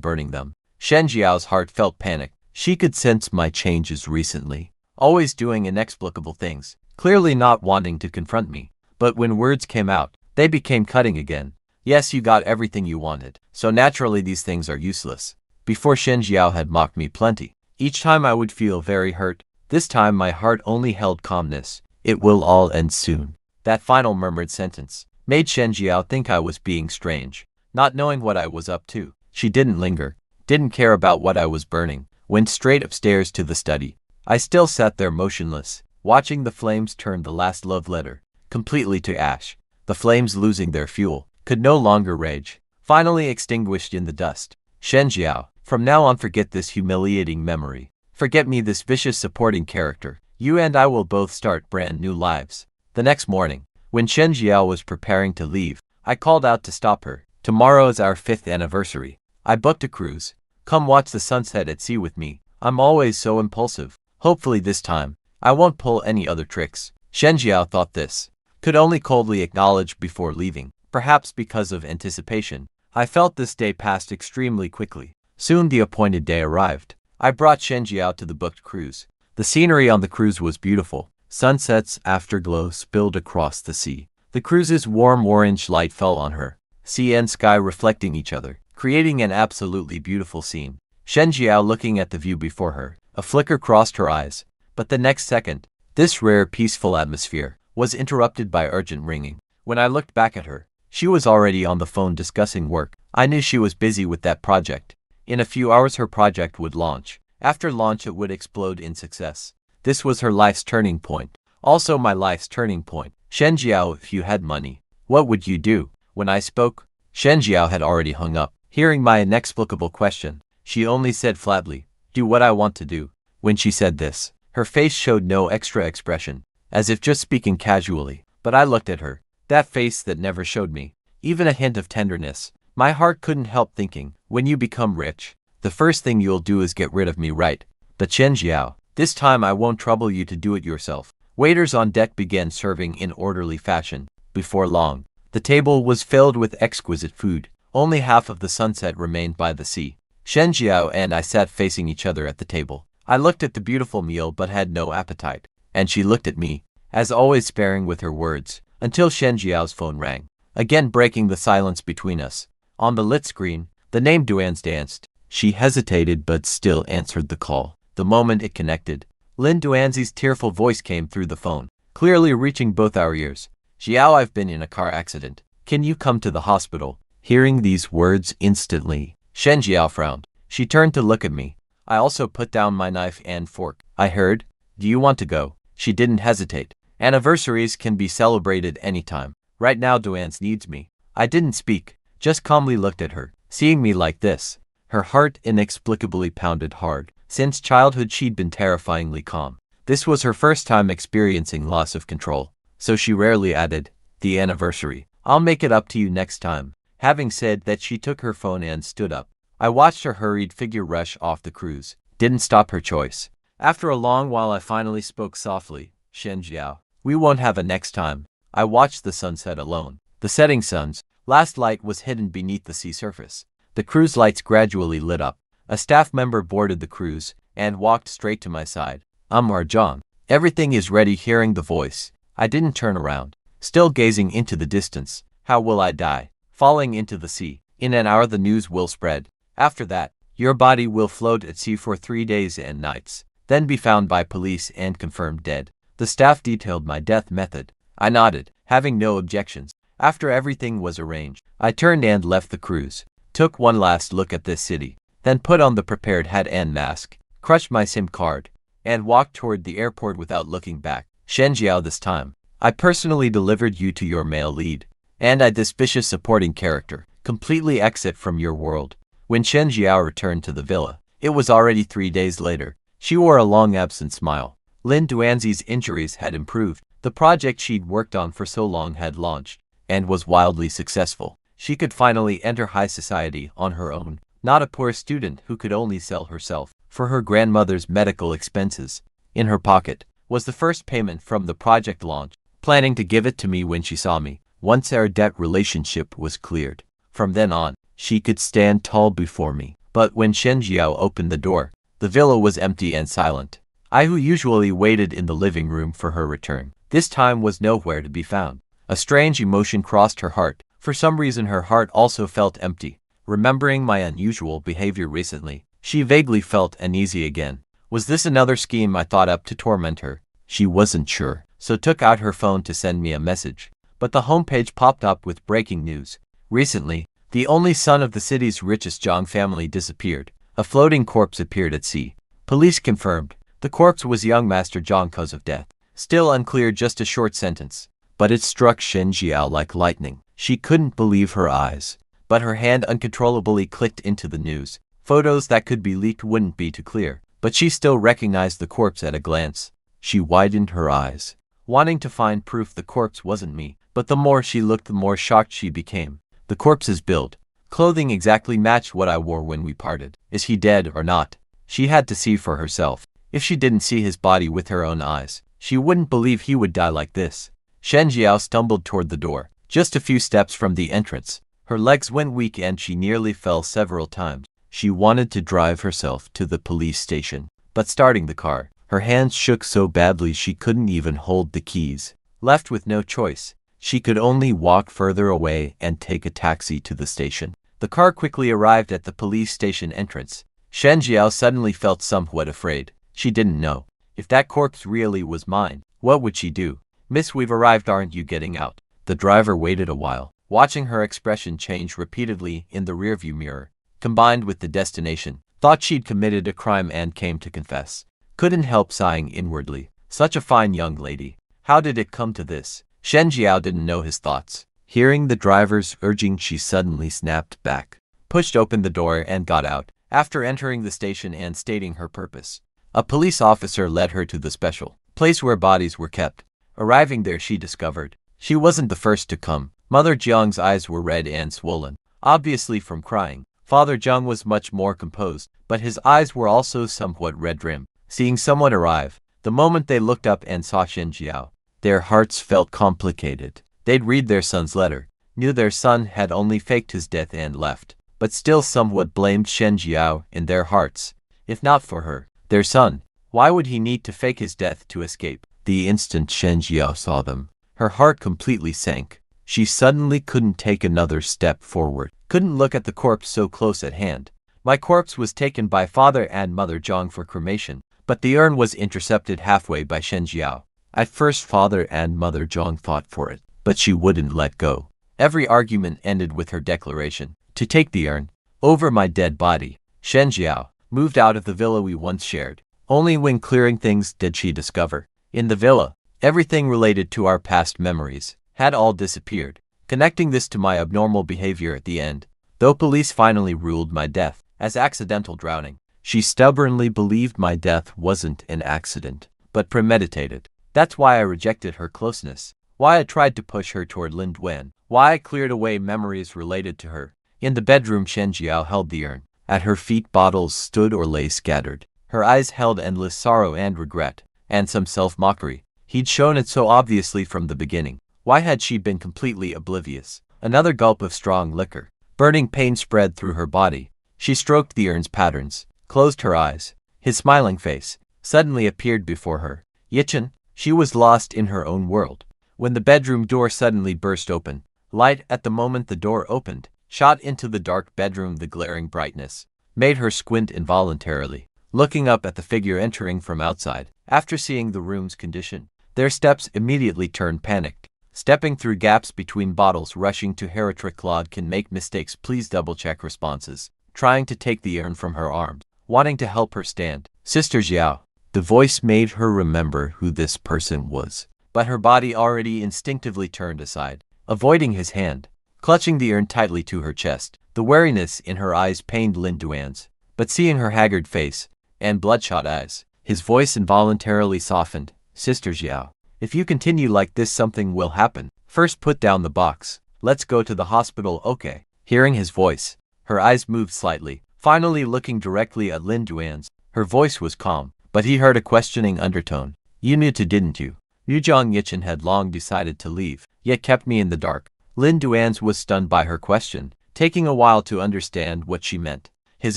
burning them. Shen Jiao's heart felt panic. She could sense my changes recently, always doing inexplicable things, clearly not wanting to confront me. But when words came out, they became cutting again. Yes, you got everything you wanted, so naturally these things are useless. Before Shen Jiao had mocked me plenty. Each time I would feel very hurt, This time my heart only held calmness. It will all end soon. That final murmured sentence made Shen Jiao think I was being strange, not knowing what I was up to. She didn't linger, didn't care about what I was burning, went straight upstairs to the study. I still sat there motionless, watching the flames turn the last love letter completely to ash. The flames, losing their fuel, could no longer rage, finally extinguished in the dust. Shen Jiao, from now on forget this humiliating memory. Forget me, this vicious supporting character. You and I will both start brand new lives. The next morning, when Shen Jiao was preparing to leave, I called out to stop her. Tomorrow is our 5th anniversary. I booked a cruise. Come watch the sunset at sea with me. I'm always so impulsive. Hopefully this time, I won't pull any other tricks. Shen Jiao thought this. Could only coldly acknowledge before leaving. Perhaps because of anticipation, I felt this day passed extremely quickly. Soon the appointed day arrived. I brought Shen Jiao to the booked cruise. The scenery on the cruise was beautiful. Sunset's afterglow spilled across the sea. The cruise's warm orange light fell on her, sea and sky reflecting each other, creating an absolutely beautiful scene. Shen Jiao looking at the view before her, a flicker crossed her eyes. But the next second, this rare peaceful atmosphere was interrupted by urgent ringing. When I looked back at her, she was already on the phone discussing work. I knew she was busy with that project. In a few hours her project would launch. After launch it would explode in success. This was her life's turning point. Also my life's turning point. Shen Jiao, if you had money, what would you do? When I spoke, Shen Jiao had already hung up. Hearing my inexplicable question, she only said flatly, do what I want to do. When she said this, her face showed no extra expression, as if just speaking casually. But I looked at her, that face that never showed me even a hint of tenderness. My heart couldn't help thinking, when you become rich, the first thing you'll do is get rid of me, right? But Shen Jiao, this time I won't trouble you to do it yourself. Waiters on deck began serving in orderly fashion. Before long, the table was filled with exquisite food. Only half of the sunset remained by the sea. Shen Jiao and I sat facing each other at the table. I looked at the beautiful meal but had no appetite, and she looked at me, as always sparing with her words, until Shen Jiao's phone rang, again breaking the silence between us. On the lit screen, the name Duan's danced. She hesitated but still answered the call. The moment it connected, Lin Duanzi's tearful voice came through the phone, clearly reaching both our ears. Jiao, I've been in a car accident. Can you come to the hospital? Hearing these words instantly, Shen Jiao frowned. She turned to look at me. I also put down my knife and fork. I heard, do you want to go? She didn't hesitate. Anniversaries can be celebrated anytime. Right now Duan's needs me. I didn't speak, just calmly looked at her. Seeing me like this, her heart inexplicably pounded hard. Since childhood she'd been terrifyingly calm. This was her first time experiencing loss of control. So she rarely added, the anniversary. I'll make it up to you next time. Having said that, she took her phone and stood up. I watched her hurried figure rush off the cruise. Didn't stop her choice. After a long while I finally spoke softly. Shen Jiao, we won't have a next time. I watched the sunset alone. The setting sun's last light was hidden beneath the sea surface. The cruise lights gradually lit up. A staff member boarded the cruise and walked straight to my side. Marjan, everything is ready. Hearing the voice, I didn't turn around, still gazing into the distance. How will I die? Falling into the sea. In an hour the news will spread. After that, your body will float at sea for 3 days and nights, then be found by police and confirmed dead. The staff detailed my death method. I nodded, having no objections. After everything was arranged, I turned and left the cruise, took one last look at this city, then put on the prepared hat and mask, crushed my SIM card, and walked toward the airport without looking back. Shen Jiao, this time, I personally delivered you to your male lead, and I, this vicious supporting character, completely exit from your world. When Shen Jiao returned to the villa, it was already 3 days later. She wore a long absent smile. Lin Duanzi's injuries had improved. The project she'd worked on for so long had launched, and was wildly successful. She could finally enter high society on her own, not a poor student who could only sell herself for her grandmother's medical expenses. In her pocket was the first payment from the project launch, planning to give it to me when she saw me, once our debt relationship was cleared. From then on, she could stand tall before me. But when Shen Jiao opened the door, the villa was empty and silent. I, who usually waited in the living room for her return, this time was nowhere to be found. A strange emotion crossed her heart. For some reason her heart also felt empty. Remembering my unusual behavior recently, she vaguely felt uneasy again. Was this another scheme I thought up to torment her? She wasn't sure, so took out her phone to send me a message. But the homepage popped up with breaking news. Recently, the only son of the city's richest Zhang family disappeared. A floating corpse appeared at sea. Police confirmed the corpse was young Master Zhang cause of death. Still unclear, just a short sentence. But it struck Shen Jiao like lightning. She couldn't believe her eyes. But her hand uncontrollably clicked into the news. Photos that could be leaked wouldn't be too clear, but she still recognized the corpse at a glance. She widened her eyes, wanting to find proof the corpse wasn't me. But the more she looked, the more shocked she became. The corpse's build, clothing exactly matched what I wore when we parted. Is he dead or not? She had to see for herself. If she didn't see his body with her own eyes, she wouldn't believe he would die like this. Shen Jiao stumbled toward the door, just a few steps from the entrance. Her legs went weak and she nearly fell several times. She wanted to drive herself to the police station, but starting the car, her hands shook so badly she couldn't even hold the keys. Left with no choice, she could only walk further away and take a taxi to the station. The car quickly arrived at the police station entrance. Shen Jiao suddenly felt somewhat afraid. She didn't know. If that corpse really was mine, what would she do? Miss, we've arrived, aren't you getting out? The driver waited a while, watching her expression change repeatedly in the rearview mirror, combined with the destination. Thought she'd committed a crime and came to confess. Couldn't help sighing inwardly. Such a fine young lady. How did it come to this? Shen Jiao didn't know his thoughts. Hearing the driver's urging, she suddenly snapped back, pushed open the door and got out. After entering the station and stating her purpose, a police officer led her to the special place where bodies were kept. Arriving there, she discovered she wasn't the first to come. Mother Jiang's eyes were red and swollen, obviously from crying. Father Jiang was much more composed, but his eyes were also somewhat red-rimmed. Seeing someone arrive, the moment they looked up and saw Shen Jiao, their hearts felt complicated. They'd read their son's letter, knew their son had only faked his death and left, but still somewhat blamed Shen Jiao in their hearts. If not for her, their son, why would he need to fake his death to escape? The instant Shen Jiao saw them, her heart completely sank. She suddenly couldn't take another step forward, couldn't look at the corpse so close at hand. My corpse was taken by Father and Mother Zhang for cremation, but the urn was intercepted halfway by Shen Jiao. At first Father and Mother Zhang fought for it, but she wouldn't let go. Every argument ended with her declaration to take the urn over my dead body. Shen Jiao moved out of the villa we once shared. Only when clearing things did she discover, in the villa, everything related to our past memories had all disappeared, connecting this to my abnormal behavior at the end. Though police finally ruled my death as accidental drowning, she stubbornly believed my death wasn't an accident, but premeditated. That's why I rejected her closeness, why I tried to push her toward Lin Duan, why I cleared away memories related to her. In the bedroom, Shen Jiao held the urn. At her feet bottles stood or lay scattered. Her eyes held endless sorrow and regret, and some self-mockery. He'd shown it so obviously from the beginning. Why had she been completely oblivious? Another gulp of strong liquor. Burning pain spread through her body. She stroked the urn's patterns, closed her eyes. His smiling face suddenly appeared before her. Yichen, she was lost in her own world. When the bedroom door suddenly burst open, light at the moment the door opened, shot into the dark bedroom. The glaring brightness made her squint involuntarily, looking up at the figure entering from outside. After seeing the room's condition, their steps immediately turned panicked. Stepping through gaps between bottles, rushing to Heritric Claude can make mistakes. Please double-check responses. Trying to take the urn from her arms, wanting to help her stand. Sister Jiao. The voice made her remember who this person was, but her body already instinctively turned aside, avoiding his hand, clutching the urn tightly to her chest. The wariness in her eyes pained Lin Duan's, but seeing her haggard face and bloodshot eyes, his voice involuntarily softened. Sister Jiao, if you continue like this, something will happen. First put down the box. Let's go to the hospital, okay? Hearing his voice, her eyes moved slightly, finally looking directly at Lin Duan's. Her voice was calm, but he heard a questioning undertone. You knew to, didn't you? Yu Zhang Yichen had long decided to leave, yet kept me in the dark. Lin Duan's was stunned by her question, taking a while to understand what she meant. His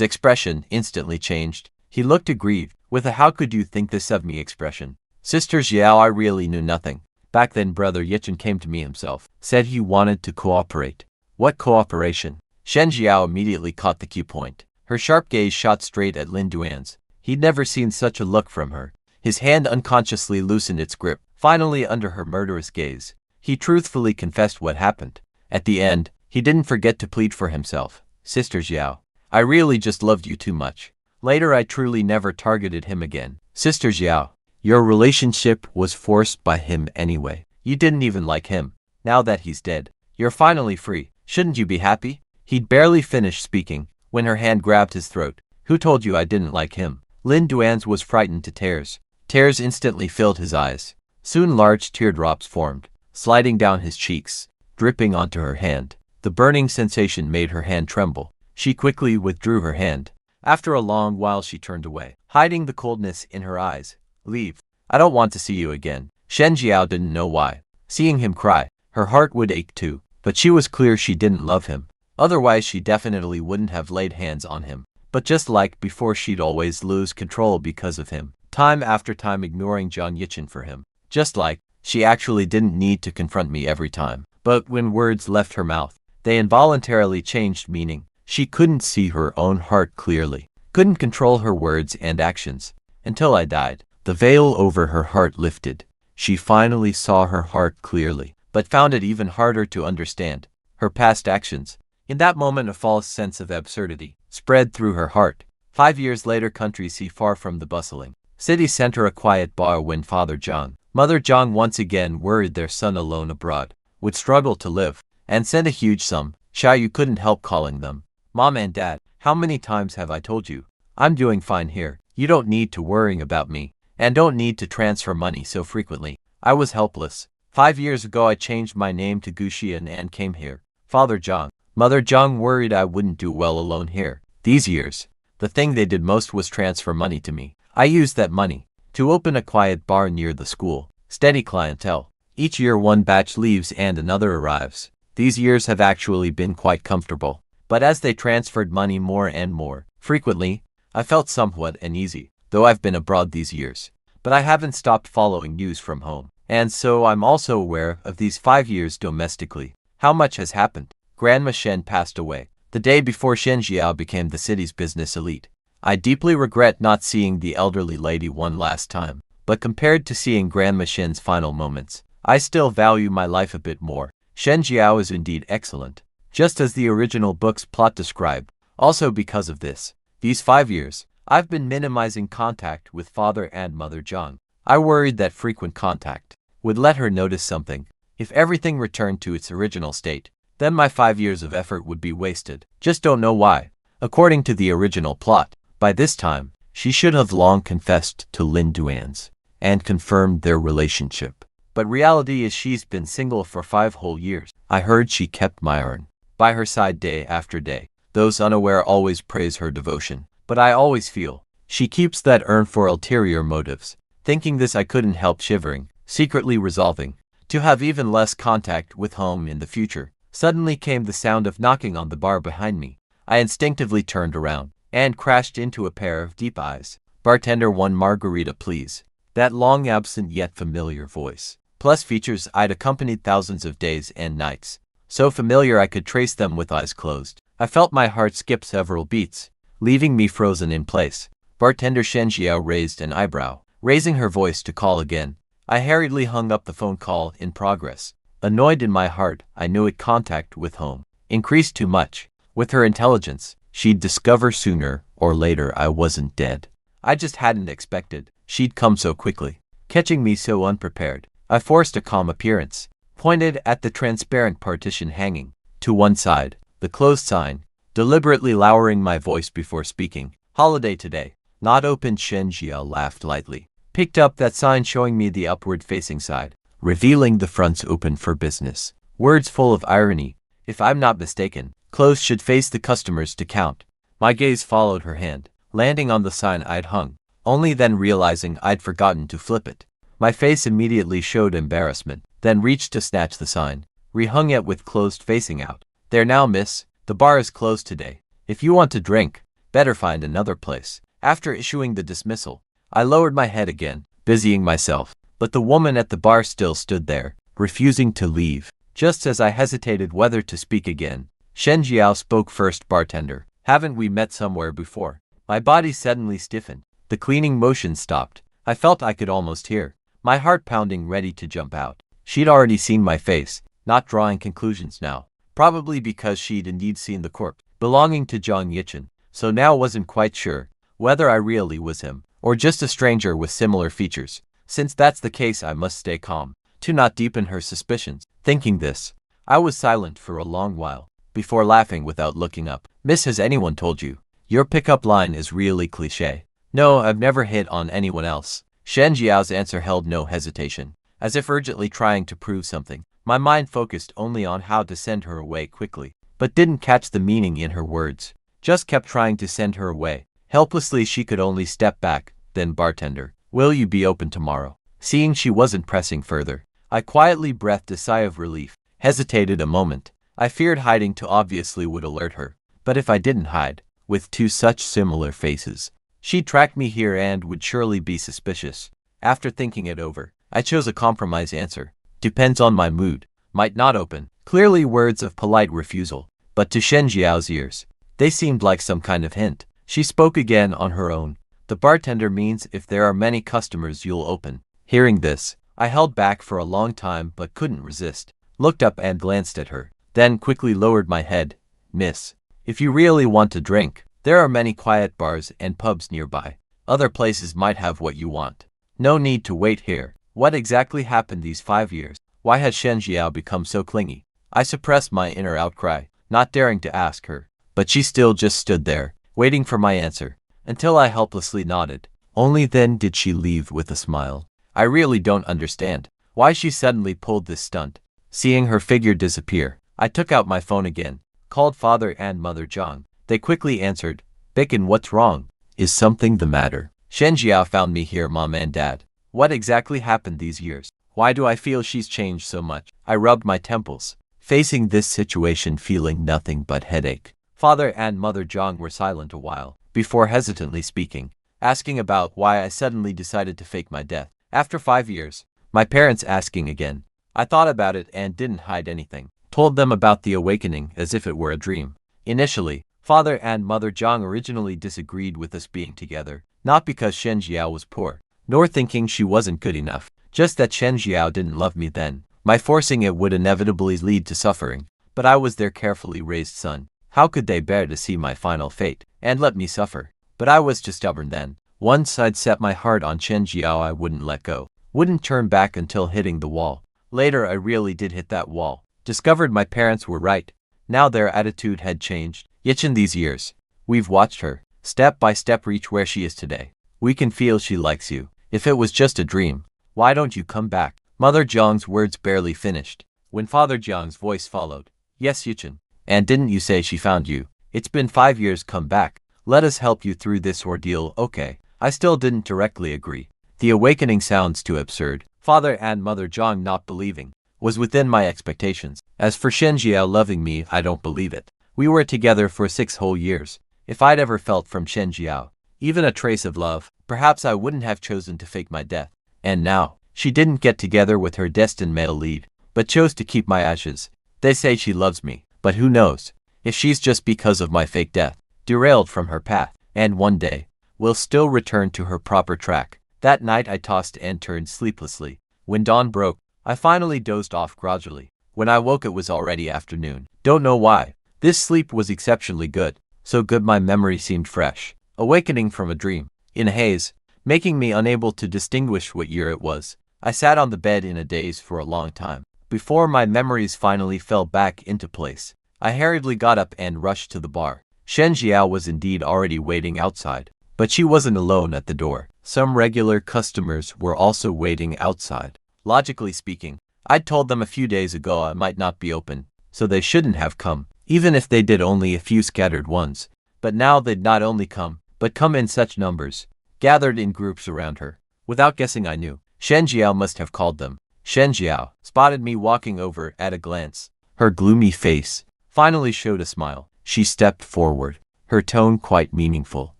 expression instantly changed. He looked aggrieved, with a "how could you think this of me" expression. Sister Jiao, I really knew nothing. Back then Brother Yichen came to me himself, said he wanted to cooperate. What cooperation? Shen Jiao immediately caught the key point. Her sharp gaze shot straight at Lin Duan's. He'd never seen such a look from her. His hand unconsciously loosened its grip, finally under her murderous gaze. He truthfully confessed what happened. At the end, he didn't forget to plead for himself. Sister Xiao, I really just loved you too much. Later I truly never targeted him again. Sister Xiao, your relationship was forced by him anyway. You didn't even like him. Now that he's dead, you're finally free. Shouldn't you be happy? He'd barely finished speaking when her hand grabbed his throat. Who told you I didn't like him? Lin Duan's was frightened to tears. Tears instantly filled his eyes. Soon large teardrops formed, sliding down his cheeks, dripping onto her hand. The burning sensation made her hand tremble. She quickly withdrew her hand. After a long while she turned away, hiding the coldness in her eyes. Leave. I don't want to see you again. Shen Jiao didn't know why. Seeing him cry, her heart would ache too, but she was clear she didn't love him. Otherwise she definitely wouldn't have laid hands on him. But just like before, she'd always lose control because of him, time after time ignoring Zhang Yichen for him. Just like, she actually didn't need to confront me every time. But when words left her mouth, they involuntarily changed meaning. She couldn't see her own heart clearly, couldn't control her words and actions. Until I died, the veil over her heart lifted. She finally saw her heart clearly, but found it even harder to understand her past actions. In that moment, a false sense of absurdity spread through her heart. 5 years later, country C, far from the bustling city center, a quiet bar, when Father Zhang, Mother Zhang once again worried their son alone abroad would struggle to live and send a huge sum. Xiaoyu couldn't help calling them Mom and Dad. How many times have I told you? I'm doing fine here. You don't need to worrying about me, and don't need to transfer money so frequently. I was helpless. 5 years ago I changed my name to Guxian and came here. Father Zhang, Mother Zhang worried I wouldn't do well alone here. These years, the thing they did most was transfer money to me. I used that money to open a quiet bar near the school. Steady clientele. Each year one batch leaves and another arrives. These years have actually been quite comfortable. But as they transferred money more and more frequently, I felt somewhat uneasy, though I've been abroad these years. But I haven't stopped following news from home. And so I'm also aware of these 5 years domestically. How much has happened? Grandma Shen passed away the day before Shen Jiao became the city's business elite. I deeply regret not seeing the elderly lady one last time, but compared to seeing Grandma Shen's final moments, I still value my life a bit more. Shen Jiao is indeed excellent, just as the original book's plot described. Also because of this, these 5 years, I've been minimizing contact with Father and Mother Zhang. I worried that frequent contact would let her notice something. If everything returned to its original state, then my 5 years of effort would be wasted. Just don't know why. According to the original plot, by this time, she should have long confessed to Lin Duan's and confirmed their relationship. But reality is she's been single for 5 whole years. I heard she kept my urn by her side day after day. Those unaware always praise her devotion, but I always feel she keeps that urn for ulterior motives. Thinking this, I couldn't help shivering, secretly resolving to have even less contact with home in the future. Suddenly came the sound of knocking on the bar behind me. I instinctively turned around and crashed into a pair of deep eyes. Bartender, 1 margarita please. That long absent yet familiar voice, plus features I'd accompanied thousands of days and nights. So familiar I could trace them with eyes closed. I felt my heart skip several beats, leaving me frozen in place. Bartender Shen Jiao raised an eyebrow, raising her voice to call again. I hurriedly hung up the phone call in progress. Annoyed in my heart, I knew it contact with home increased too much. With her intelligence, she'd discover sooner or later I wasn't dead. I just hadn't expected she'd come so quickly, catching me so unprepared. I forced a calm appearance, pointed at the transparent partition hanging to one side, the closed sign, deliberately lowering my voice before speaking. Holiday today, not open. Shen Jiao laughed lightly, picked up that sign showing me the upward-facing side, revealing the fronts open for business. Words full of irony. If I'm not mistaken, closed should face the customers to count. My gaze followed her hand, landing on the sign I'd hung, only then realizing I'd forgotten to flip it. My face immediately showed embarrassment, then reached to snatch the sign, rehung it with closed facing out. There now, miss, the bar is closed today. If you want to drink, better find another place. After issuing the dismissal, I lowered my head again, busying myself. But the woman at the bar still stood there, refusing to leave. Just as I hesitated whether to speak again, Shen Jiao spoke first. Bartender, haven't we met somewhere before? My body suddenly stiffened, The cleaning motion stopped. I felt I could almost hear my heart pounding, ready to jump out. She'd already seen my face, not drawing conclusions now. Probably because she'd indeed seen the corpse belonging to Zhang Yichen, so now wasn't quite sure whether I really was him, or just a stranger with similar features. Since that's the case, I must stay calm, to not deepen her suspicions. Thinking this, I was silent for a long while, before laughing without looking up. Miss, has anyone told you your pickup line is really cliché? No, I've never hit on anyone else. Shen Jiao's answer held no hesitation, as if urgently trying to prove something. My mind focused only on how to send her away quickly, but didn't catch the meaning in her words. Just kept trying to send her away. Helplessly, she could only step back. Then, bartender, will you be open tomorrow? Seeing she wasn't pressing further, I quietly breathed a sigh of relief. Hesitated a moment. I feared hiding too obviously would alert her, but if I didn't hide, with two such similar faces, she'd track me here and would surely be suspicious. After thinking it over, I chose a compromise answer. Depends on my mood. Might not open. Clearly words of polite refusal, but to Shen Jiao's ears, they seemed like some kind of hint. She spoke again on her own. The bartender means if there are many customers you'll open. Hearing this, I held back for a long time but couldn't resist. Looked up and glanced at her, then quickly lowered my head. Miss, if you really want to drink, there are many quiet bars and pubs nearby. Other places might have what you want. No need to wait here. What exactly happened these 5 years? Why had Shen Jiao become so clingy? I suppressed my inner outcry, not daring to ask her, but she still just stood there, waiting for my answer, until I helplessly nodded. Only then did she leave with a smile. I really don't understand why she suddenly pulled this stunt. Seeing her figure disappear, I took out my phone again, called Father and Mother Zhang. They quickly answered. Bacon, what's wrong? Is something the matter? Shen Jiao found me here, Mom and Dad. What exactly happened these years? Why do I feel she's changed so much? I rubbed my temples, facing this situation feeling nothing but headache. Father and Mother Zhang were silent a while, before hesitantly speaking, asking about why I suddenly decided to fake my death. After 5 years, my parents asking again. I thought about it and didn't hide anything. Told them about the awakening as if it were a dream. Initially, Father and Mother Zhang originally disagreed with us being together, not because Shen Jiao was poor, nor thinking she wasn't good enough, just that Shen Jiao didn't love me then. My forcing it would inevitably lead to suffering, but I was their carefully raised son. How could they bear to see my final fate and let me suffer? But I was too stubborn then. Once I'd set my heart on Shen Jiao, I wouldn't let go. Wouldn't turn back until hitting the wall. Later, I really did hit that wall. Discovered my parents were right. Now their attitude had changed. Yet in these years, we've watched her, step by step, reach where she is today. We can feel she likes you. If it was just a dream, why don't you come back? Mother Zhang's words barely finished, when Father Zhang's voice followed. Yes, Yuchen. And didn't you say she found you? It's been 5 years, come back. Let us help you through this ordeal, okay? I still didn't directly agree. The awakening sounds too absurd. Father and Mother Zhang not believing was within my expectations. As for Shen Jiao loving me, I don't believe it. We were together for 6 whole years. If I'd ever felt from Shen Jiao even a trace of love, perhaps I wouldn't have chosen to fake my death. And now, she didn't get together with her destined male lead, but chose to keep my ashes. They say she loves me, but who knows if she's just because of my fake death, derailed from her path, and one day will still return to her proper track. That night I tossed and turned sleeplessly. When dawn broke, I finally dozed off gradually. When I woke, it was already afternoon. Don't know why. This sleep was exceptionally good. So good my memory seemed fresh. Awakening from a dream, in a haze, making me unable to distinguish what year it was. I sat on the bed in a daze for a long time. Before my memories finally fell back into place, I hurriedly got up and rushed to the bar. Shen Jiao was indeed already waiting outside, but she wasn't alone at the door. Some regular customers were also waiting outside. Logically speaking, I'd told them a few days ago I might not be open, so they shouldn't have come, even if they did only a few scattered ones. But now they'd not only come, but come in such numbers, gathered in groups around her. Without guessing, I knew Shen Jiao must have called them. Shen Jiao spotted me walking over at a glance. Her gloomy face finally showed a smile. She stepped forward, her tone quite meaningful.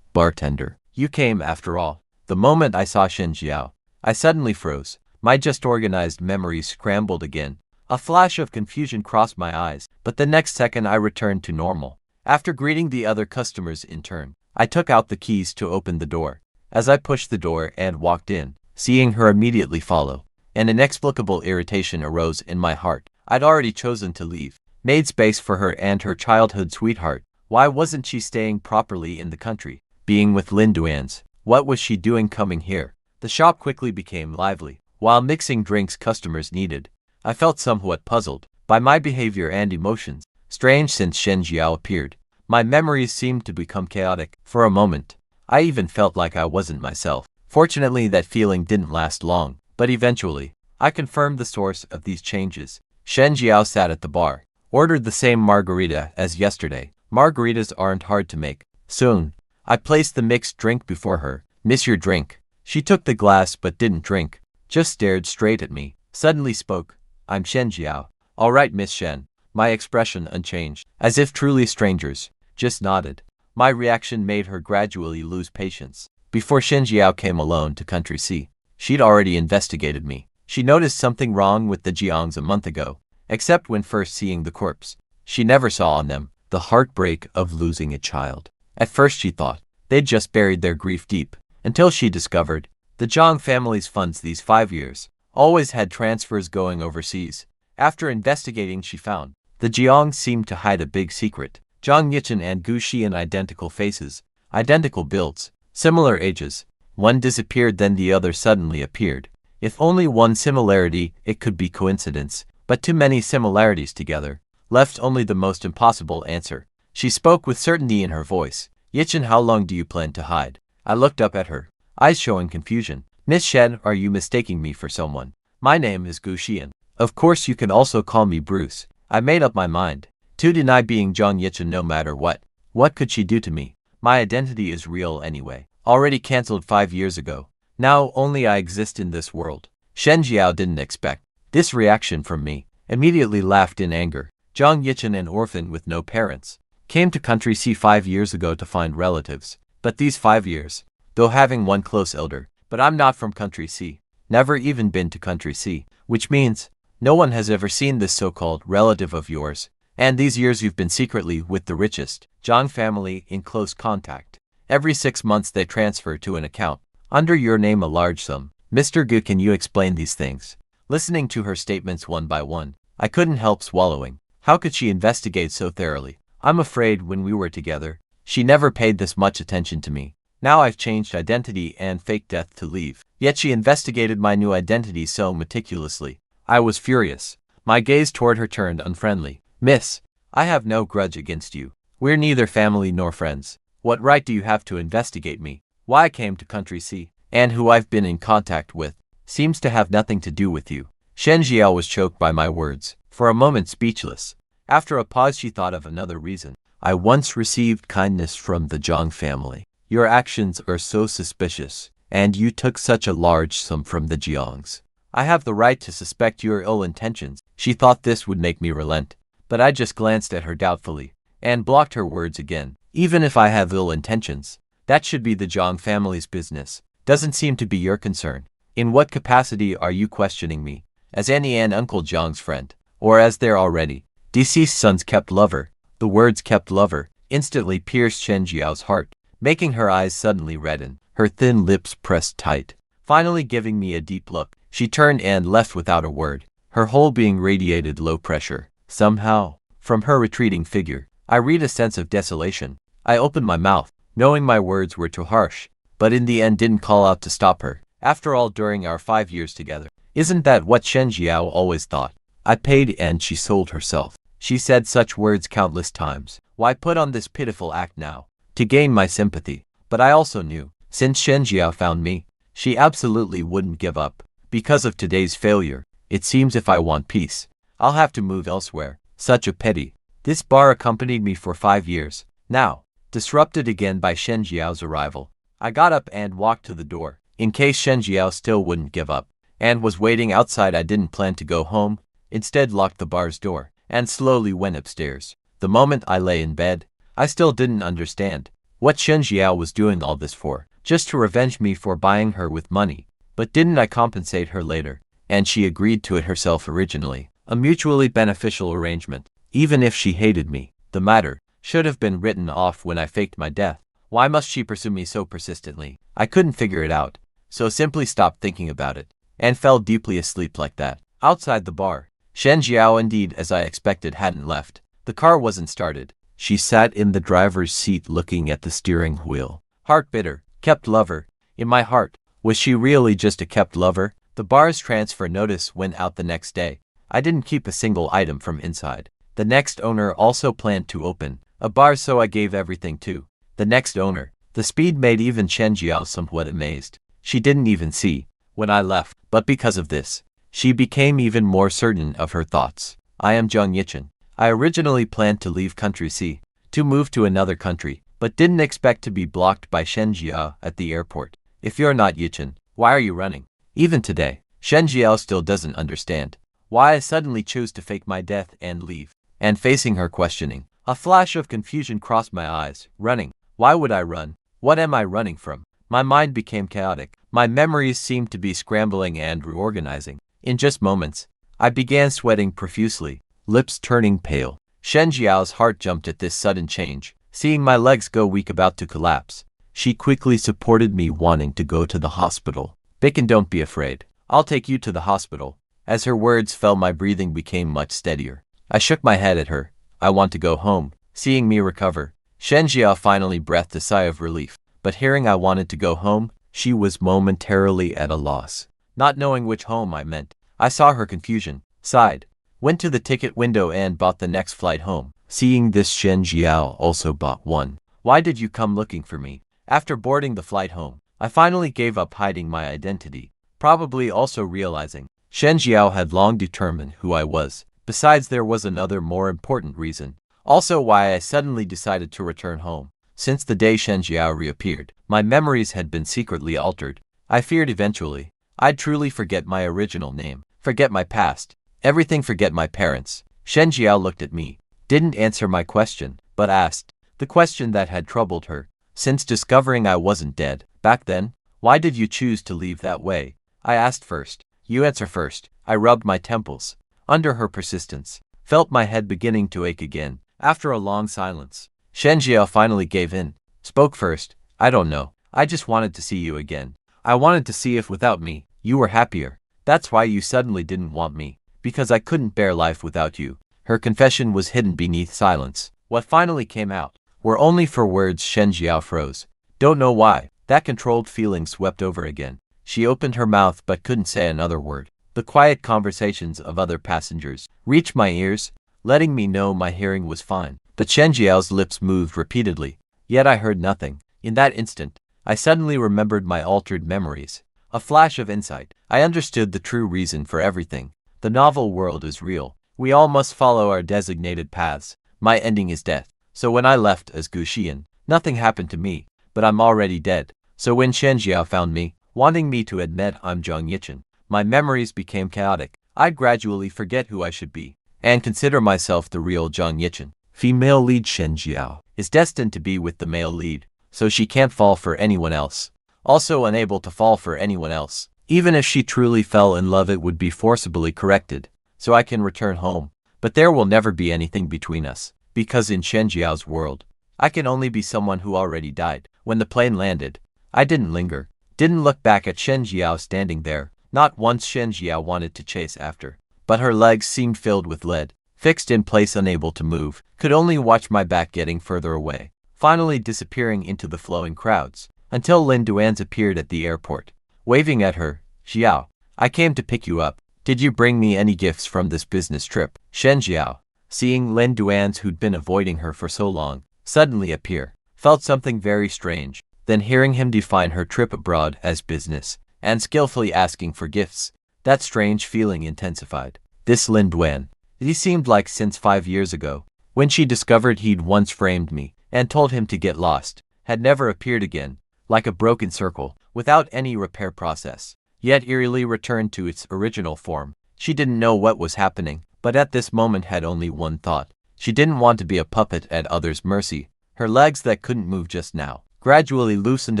Bartender, you came after all. The moment I saw Shen Jiao, I suddenly froze. My just organized memories scrambled again. A flash of confusion crossed my eyes, but the next second I returned to normal. After greeting the other customers in turn, I took out the keys to open the door. as I pushed the door and walked in, seeing her immediately follow. An inexplicable irritation arose in my heart. I'd already chosen to leave, made space for her and her childhood sweetheart. Why wasn't she staying properly in the country, being with Lin Duans? What was she doing coming here? The shop quickly became lively. While mixing drinks customers needed, I felt somewhat puzzled by my behavior and emotions. Strange, since Shen Jiao appeared, my memories seemed to become chaotic. For a moment, I even felt like I wasn't myself. Fortunately, that feeling didn't last long, but eventually, I confirmed the source of these changes. Shen Jiao sat at the bar, ordered the same margarita as yesterday. Margaritas aren't hard to make. Soon, I placed the mixed drink before her. "Miss, your drink." She took the glass but didn't drink, just stared straight at me. Suddenly spoke, "I'm Shen Jiao." "All right, Miss Shen." My expression unchanged, as if truly strangers, just nodded. My reaction made her gradually lose patience. Before Shen Jiao came alone to Country C, she'd already investigated me. She noticed something wrong with the Jiangs a month ago, except when first seeing the corpse. She never saw on them the heartbreak of losing a child. At first she thought they'd just buried their grief deep, until she discovered the Jiang family's funds these 5 years always had transfers going overseas. After investigating, she found the Jiangs seemed to hide a big secret. Zhang Yichen and Gu Xian, identical faces, identical builds, similar ages. One disappeared, then the other suddenly appeared. If only one similarity, it could be coincidence, but too many similarities together left only the most impossible answer. She spoke with certainty in her voice. "Yichen, how long do you plan to hide?" I looked up at her, eyes showing confusion. "Miss Shen, are you mistaking me for someone? My name is Gu Xian. Of course you can also call me Bruce." I made up my mind to deny being Zhang Yichen no matter what. What could she do to me? My identity is real anyway. Already cancelled 5 years ago. Now only I exist in this world. Shen Jiao didn't expect this reaction from me. Immediately laughed in anger. Zhang Yichen, an orphan with no parents, came to Country C 5 years ago to find relatives. But these 5 years, though having one close elder, but I'm not from Country C. Never even been to Country C, which means no one has ever seen this so-called relative of yours. And these years you've been secretly with the richest Jiang family in close contact. Every 6 months they transfer to an account under your name a large sum. Mr. Gu, can you explain these things? Listening to her statements one by one, I couldn't help swallowing. How could she investigate so thoroughly? I'm afraid when we were together, she never paid this much attention to me. Now I've changed identity and faked death to leave. Yet she investigated my new identity so meticulously. I was furious. My gaze toward her turned unfriendly. "Miss, I have no grudge against you. We're neither family nor friends. What right do you have to investigate me? Why I came to Country C, and who I've been in contact with, seems to have nothing to do with you." Shen Jiao was choked by my words, for a moment speechless. After a pause she thought of another reason. "I once received kindness from the Zhang family. Your actions are so suspicious, and you took such a large sum from the Jiangs. I have the right to suspect your ill intentions." She thought this would make me relent, but I just glanced at her doubtfully, and blocked her words again. "Even if I have ill intentions, that should be the Jiang family's business. Doesn't seem to be your concern. In what capacity are you questioning me? As Annie and Uncle Jiang's friend, or as their already deceased son's kept lover?" The words "kept lover" instantly pierced Shen Jiao's heart, making her eyes suddenly redden, her thin lips pressed tight. Finally giving me a deep look, she turned and left without a word. Her whole being radiated low pressure. Somehow, from her retreating figure, I read a sense of desolation. I opened my mouth, knowing my words were too harsh, but in the end didn't call out to stop her. After all, during our 5 years together, isn't that what Shen Jiao always thought? I paid and she sold herself. She said such words countless times. Why put on this pitiful act now? To gain my sympathy. But I also knew, since Shen Jiao found me, she absolutely wouldn't give up. Because of today's failure, it seems if I want peace, I'll have to move elsewhere. Such a pity. This bar accompanied me for 5 years. Now, disrupted again by Shen Jiao's arrival, I got up and walked to the door, in case Shen Jiao still wouldn't give up, and was waiting outside. I didn't plan to go home, instead locked the bar's door, and slowly went upstairs. The moment I lay in bed, I still didn't understand what Shen Jiao was doing all this for, just to revenge me for buying her with money. But didn't I compensate her later? And she agreed to it herself originally. A mutually beneficial arrangement. Even if she hated me, the matter should have been written off when I faked my death. Why must she pursue me so persistently? I couldn't figure it out, so simply stopped thinking about it, and fell deeply asleep like that. Outside the bar, Shen Jiao, indeed as I expected, hadn't left. The car wasn't started. She sat in the driver's seat looking at the steering wheel. Heart bitter, kept lover. In my heart, was she really just a kept lover? The bar's transfer notice went out the next day. I didn't keep a single item from inside. The next owner also planned to open a bar, so I gave everything to the next owner. The speed made even Shen Jiao somewhat amazed. She didn't even see when I left, but because of this, she became even more certain of her thoughts. I am Zhang Yichen. I originally planned to leave country C to move to another country, but didn't expect to be blocked by Shen Jiao at the airport. If you're not Yichen, why are you running? Even today, Shen Jiao still doesn't understand why I suddenly chose to fake my death and leave. And facing her questioning, a flash of confusion crossed my eyes. Running? Why would I run? What am I running from? My mind became chaotic. My memories seemed to be scrambling and reorganizing. In just moments, I began sweating profusely, lips turning pale. Shen Jiao's heart jumped at this sudden change. Seeing my legs go weak, about to collapse, she quickly supported me, wanting to go to the hospital. Bicken, don't be afraid. I'll take you to the hospital. As her words fell, my breathing became much steadier. I shook my head at her. I want to go home. Seeing me recover, Shen Jiao finally breathed a sigh of relief. But hearing I wanted to go home, she was momentarily at a loss. Not knowing which home I meant, I saw her confusion, sighed, went to the ticket window and bought the next flight home. Seeing this, Shen Jiao also bought one. Why did you come looking for me? After boarding the flight home, I finally gave up hiding my identity, probably also realizing Shen Jiao had long determined who I was. Besides, there was another more important reason, also why I suddenly decided to return home. Since the day Shen Jiao reappeared, my memories had been secretly altered. I feared eventually I'd truly forget my original name, forget my past, everything, forget my parents. Shen Jiao looked at me, didn't answer my question, but asked the question that had troubled her since discovering I wasn't dead. Back then, why did you choose to leave that way? I asked first. You answer first. I rubbed my temples. Under her persistence, felt my head beginning to ache again. After a long silence, Shen Jiao finally gave in. Spoke first. I don't know. I just wanted to see you again. I wanted to see if without me, you were happier. That's why you suddenly didn't want me. Because I couldn't bear life without you. Her confession was hidden beneath silence. What finally came out were only 4 words. Shen Jiao froze. Don't know why. That controlled feeling swept over again. She opened her mouth but couldn't say another word. The quiet conversations of other passengers reached my ears, letting me know my hearing was fine. But Shen Jiao's lips moved repeatedly, yet I heard nothing. In that instant, I suddenly remembered my altered memories. A flash of insight. I understood the true reason for everything. The novel world is real. We all must follow our designated paths. My ending is death. So when I left as Gu Xian, nothing happened to me, but I'm already dead. So when Shen Jiao found me, wanting me to admit I'm Zhang Yichen, my memories became chaotic. I'd gradually forget who I should be, and consider myself the real Zhang Yichen. Female lead Shen Jiao is destined to be with the male lead, so she can't fall for anyone else. Also unable to fall for anyone else. Even if she truly fell in love, it would be forcibly corrected, so I can return home. But there will never be anything between us, because in Shen Jiao's world, I can only be someone who already died. When the plane landed, I didn't linger, didn't look back at Shen Jiao standing there. Not once Shen Jiao wanted to chase after, but her legs seemed filled with lead, fixed in place, unable to move, could only watch my back getting further away, finally disappearing into the flowing crowds, until Lin Duan's appeared at the airport, waving at her. Xiao, I came to pick you up. Did you bring me any gifts from this business trip? Shen Jiao, seeing Lin Duan's, who'd been avoiding her for so long, suddenly appear, felt something very strange. Then hearing him define her trip abroad as business, and skillfully asking for gifts, that strange feeling intensified. This Lin Duan, he seemed like since 5 years ago, when she discovered he'd once framed me, and told him to get lost, had never appeared again, like a broken circle, without any repair process, yet eerily returned to its original form. She didn't know what was happening, but at this moment had only one thought. She didn't want to be a puppet at others' mercy. Her legs that couldn't move just now gradually loosened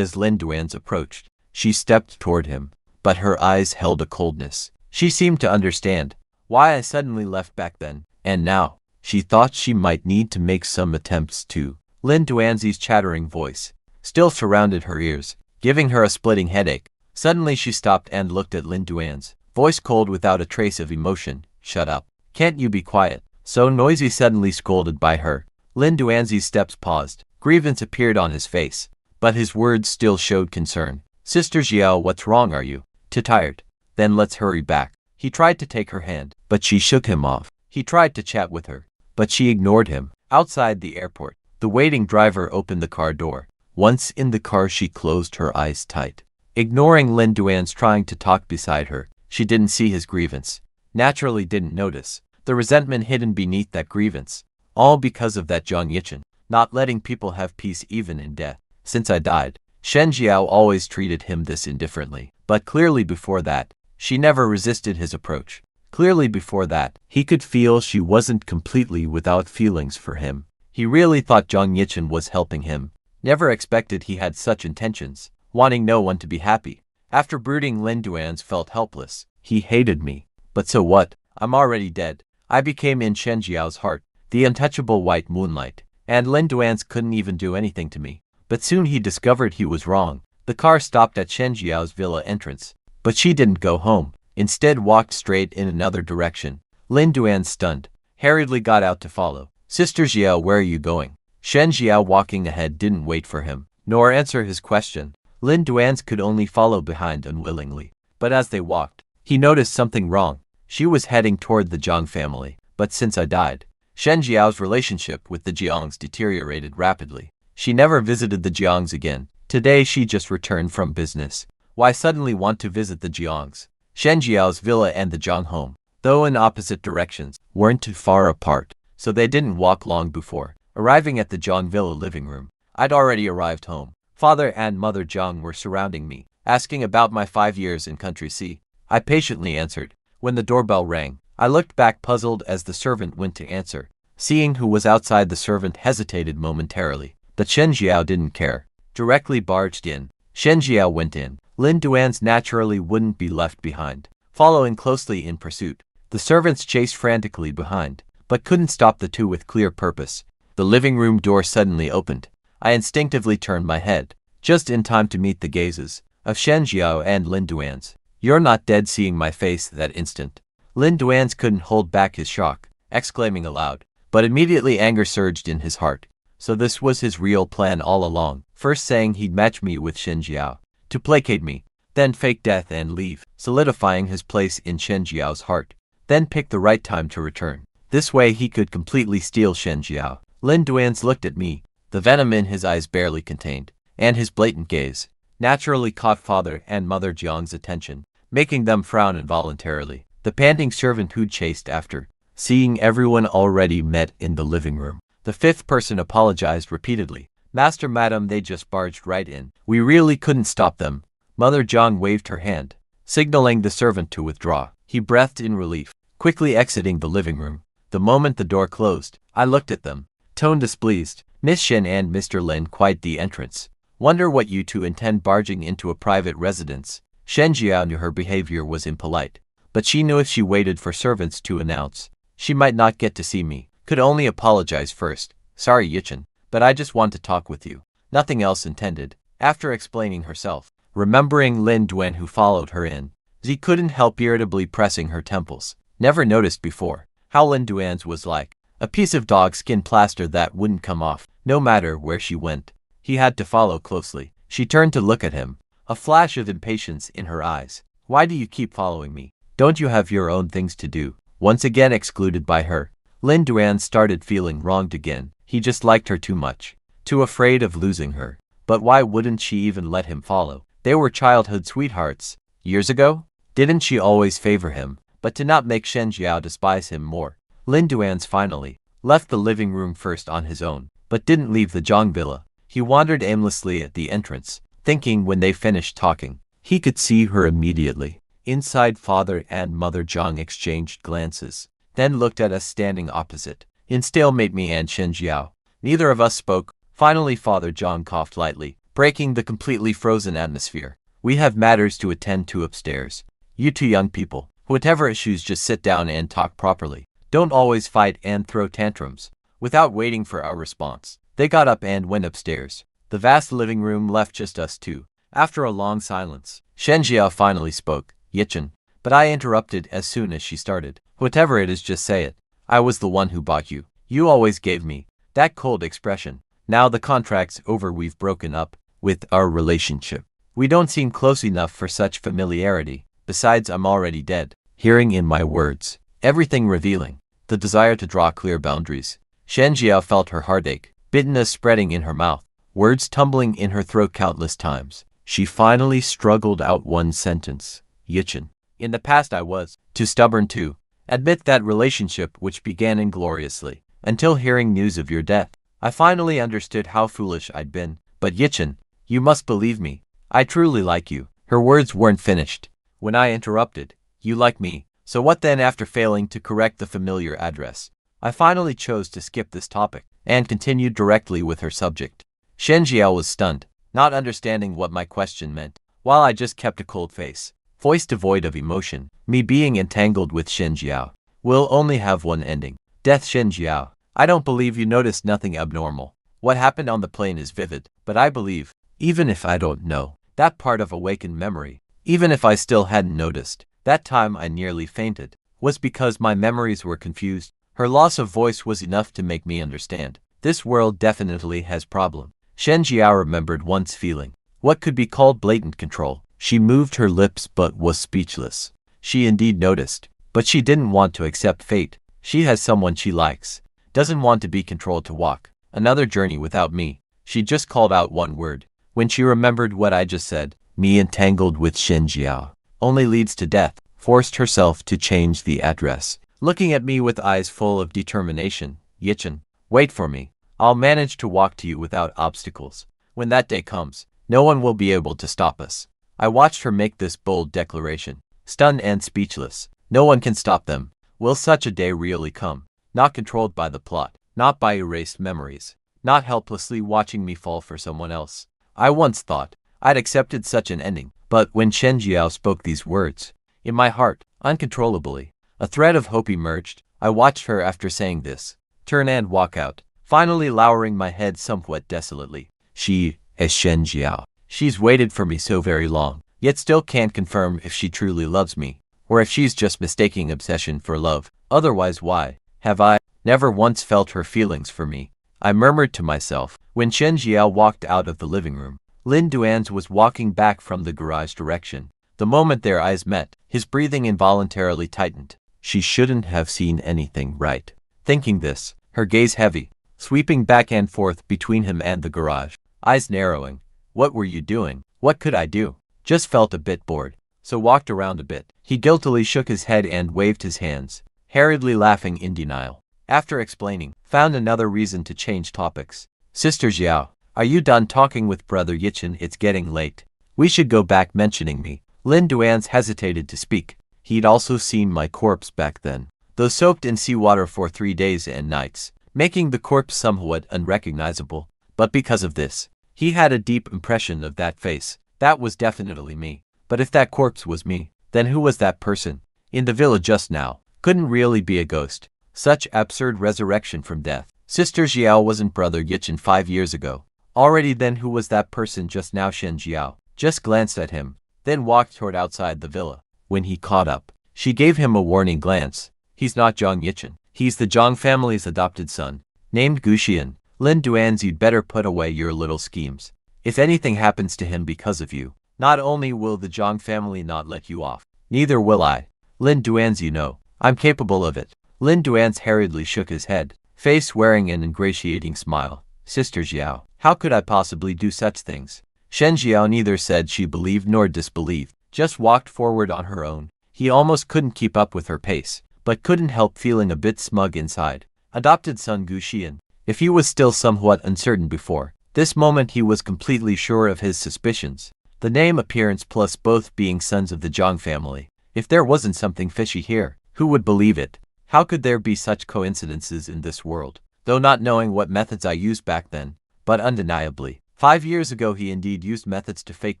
as Lin Duan's approached. She stepped toward him, but her eyes held a coldness. She seemed to understand why I suddenly left back then, and now she thought she might need to make some attempts to. Lin Duan's chattering voice still surrounded her ears, giving her a splitting headache. Suddenly she stopped and looked at Lin Duan's voice, cold without a trace of emotion. "Shut up. Can't you be quiet?" "So noisy," suddenly scolded by her. Lin Duan's steps paused. Grievance appeared on his face, but his words still showed concern. "Sister Xiao, what's wrong? Are you too tired? Then let's hurry back." He tried to take her hand, but she shook him off. He tried to chat with her, but she ignored him. Outside the airport, the waiting driver opened the car door. Once in the car, she closed her eyes tight, ignoring Lin Duan's trying to talk beside her. She didn't see his grievance, naturally didn't notice the resentment hidden beneath that grievance. All because of that Zhang Yichen, not letting people have peace even in death. Since I died, Shen Jiao always treated him this indifferently. But clearly before that, she never resisted his approach. Clearly before that, he could feel she wasn't completely without feelings for him. He really thought Zhang Yichen was helping him. Never expected he had such intentions, wanting no one to be happy. After brooding, Lin Duan's felt helpless. He hated me. But so what? I'm already dead. I became in Shen Jiao's heart, the untouchable white moonlight, and Lin Duan's couldn't even do anything to me. But soon he discovered he was wrong. The car stopped at Shen Jiao's villa entrance, but she didn't go home. Instead walked straight in another direction. Lin Duan, stunned, hurriedly got out to follow. "Sister Xiao, where are you going?" Shen Jiao, walking ahead, didn't wait for him, nor answer his question. Lin Duan's could only follow behind unwillingly. But as they walked, he noticed something wrong. She was heading toward the Jiang family. But since I died, Shen Jiao's relationship with the Jiangs deteriorated rapidly. She never visited the Jiangs again. Today she just returned from business. Why suddenly want to visit the Jiangs? Shen Jiao's villa and the Jiang home, though in opposite directions, weren't too far apart, so they didn't walk long before arriving at the Jiang villa living room. I'd already arrived home. Father and Mother Jiang were surrounding me, asking about my 5 years in country C. I patiently answered. When the doorbell rang, I looked back, puzzled as the servant went to answer. Seeing who was outside, the servant hesitated momentarily, but Shen Jiao didn't care. Directly barged in. Shen Jiao went in. Lin Duan's naturally wouldn't be left behind, following closely in pursuit. The servants chased frantically behind, but couldn't stop the two with clear purpose. The living room door suddenly opened. I instinctively turned my head, just in time to meet the gazes of Shen Jiao and Lin Duan's. "You're not dead." Seeing my face that instant, Lin Duan's couldn't hold back his shock, exclaiming aloud. But immediately anger surged in his heart. So this was his real plan all along. First saying he'd match me with Shen Jiao to placate me, then fake death and leave, solidifying his place in Shen Jiao's heart. Then pick the right time to return. This way he could completely steal Shen Jiao. Lin Duan's looked at me, the venom in his eyes barely contained, and his blatant gaze naturally caught Father and Mother Jiang's attention, making them frown involuntarily. The panting servant who'd chased after, seeing everyone already met in the living room, the fifth person apologized repeatedly. "Master, madam, they just barged right in. We really couldn't stop them." Mother Jiang waved her hand, signaling the servant to withdraw. He breathed in relief, quickly exiting the living room. The moment the door closed, I looked at them, tone displeased. "Miss Shen and Mr. Lin, quite the entrance. Wonder what you two intend barging into a private residence." Shen Jiao knew her behavior was impolite, but she knew if she waited for servants to announce, she might not get to see me. Could only apologize first. "Sorry, Yichen, but I just want to talk with you. Nothing else intended." After explaining herself, remembering Lin Duan who followed her in, Zi couldn't help irritably pressing her temples. Never noticed before how Lin Duan's was like a piece of dog skin plaster that wouldn't come off, no matter where she went. He had to follow closely. She turned to look at him, a flash of impatience in her eyes. "Why do you keep following me? Don't you have your own things to do?" Once again excluded by her, Lin Duan started feeling wronged again. He just liked her too much, too afraid of losing her. But why wouldn't she even let him follow? They were childhood sweethearts. Years ago, didn't she always favor him? But to not make Shen Jiao despise him more, Lin Duan's finally left the living room first on his own, but didn't leave the Jiang villa. He wandered aimlessly at the entrance, thinking when they finished talking, he could see her immediately. Inside, Father and Mother Jiang exchanged glances, then looked at us standing opposite, in stalemate, me and Shen Jiao. Neither of us spoke. Finally, Father Jiang coughed lightly, breaking the completely frozen atmosphere. "We have matters to attend to upstairs. You two young people, whatever issues, just sit down and talk properly. Don't always fight and throw tantrums." Without waiting for our response, they got up and went upstairs. The vast living room left just us two. After a long silence, Shen Jiao finally spoke, Yichen. But I interrupted as soon as she started. Whatever it is, just say it. I was the one who bought you. You always gave me that cold expression. Now the contract's over, we've broken up with our relationship. We don't seem close enough for such familiarity. Besides, I'm already dead. Hearing in my words, everything revealing, the desire to draw clear boundaries. Shen Jiao felt her heartache, bitterness spreading in her mouth, words tumbling in her throat countless times. She finally struggled out one sentence. Yichen. In the past I was too stubborn to admit that relationship which began ingloriously. Until hearing news of your death, I finally understood how foolish I'd been. But Yichen, you must believe me. I truly like you. Her words weren't finished when I interrupted. You like me. So what then? After failing to correct the familiar address, I finally chose to skip this topic and continued directly with her subject. Shen Jiao was stunned, not understanding what my question meant, while I just kept a cold face, voice devoid of emotion. Me being entangled with Shen Jiao will only have one ending. Death. Shen Jiao, I don't believe you noticed nothing abnormal. What happened on the plane is vivid, but I believe, even if I don't know, that part of awakened memory, even if I still hadn't noticed, that time I nearly fainted, was because my memories were confused. Her loss of voice was enough to make me understand. This world definitely has problem. Shen Jiao remembered once feeling what could be called blatant control. She moved her lips but was speechless. She indeed noticed, but she didn't want to accept fate. She has someone she likes, doesn't want to be controlled to walk another journey without me. She just called out one word. When she remembered what I just said, me entangled with Shen Jiao only leads to death, forced herself to change the address. Looking at me with eyes full of determination, Yichen, wait for me. I'll manage to walk to you without obstacles. When that day comes, no one will be able to stop us. I watched her make this bold declaration, stunned and speechless. No one can stop them. Will such a day really come? Not controlled by the plot, not by erased memories, not helplessly watching me fall for someone else. I once thought I'd accepted such an ending, but when Shen Jiao spoke these words, in my heart, uncontrollably, a thread of hope emerged. I watched her after saying this, turn and walk out, finally lowering my head somewhat desolately. She is Shen Jiao. She's waited for me so very long, yet still can't confirm if she truly loves me, or if she's just mistaking obsession for love. Otherwise, why have I never once felt her feelings for me? I murmured to myself. When Shen Jiao walked out of the living room, Lin Duan's was walking back from the garage direction. The moment their eyes met, his breathing involuntarily tightened. She shouldn't have seen anything, right? Thinking this, her gaze heavy, sweeping back and forth between him and the garage, eyes narrowing. What were you doing? What could I do? Just felt a bit bored, so walked around a bit. He guiltily shook his head and waved his hands, hurriedly laughing in denial. After explaining, found another reason to change topics. Sister Jiao, are you done talking with Brother Yichen? It's getting late. We should go back. Mentioning me, Lin Duan's hesitated to speak. He'd also seen my corpse back then, though soaked in seawater for 3 days and nights, making the corpse somewhat unrecognizable. But because of this, he had a deep impression of that face. That was definitely me. But if that corpse was me, then who was that person in the villa just now? Couldn't really be a ghost. Such absurd resurrection from death. Sister Jiao wasn't Brother Yichen 5 years ago. Already then who was that person just now? Shen Jiao just glanced at him, then walked toward outside the villa. When he caught up, she gave him a warning glance. He's not Zhang Yichen. He's the Zhang family's adopted son, named Guxian. Lin Duan's, you'd better put away your little schemes. If anything happens to him because of you, not only will the Zhang family not let you off, neither will I. Lin Duan's, you know, I'm capable of it. Lin Duan's hurriedly shook his head, face wearing an ingratiating smile. Sister Jiao, how could I possibly do such things? Shen Jiao neither said she believed nor disbelieved, just walked forward on her own. He almost couldn't keep up with her pace, but couldn't help feeling a bit smug inside. Adopted son Guxian. If he was still somewhat uncertain before this moment, he was completely sure of his suspicions. The name, appearance, plus both being sons of the Zhang family. If there wasn't something fishy here, who would believe it? How could there be such coincidences in this world? Though not knowing what methods I used back then, but undeniably, 5 years ago he indeed used methods to fake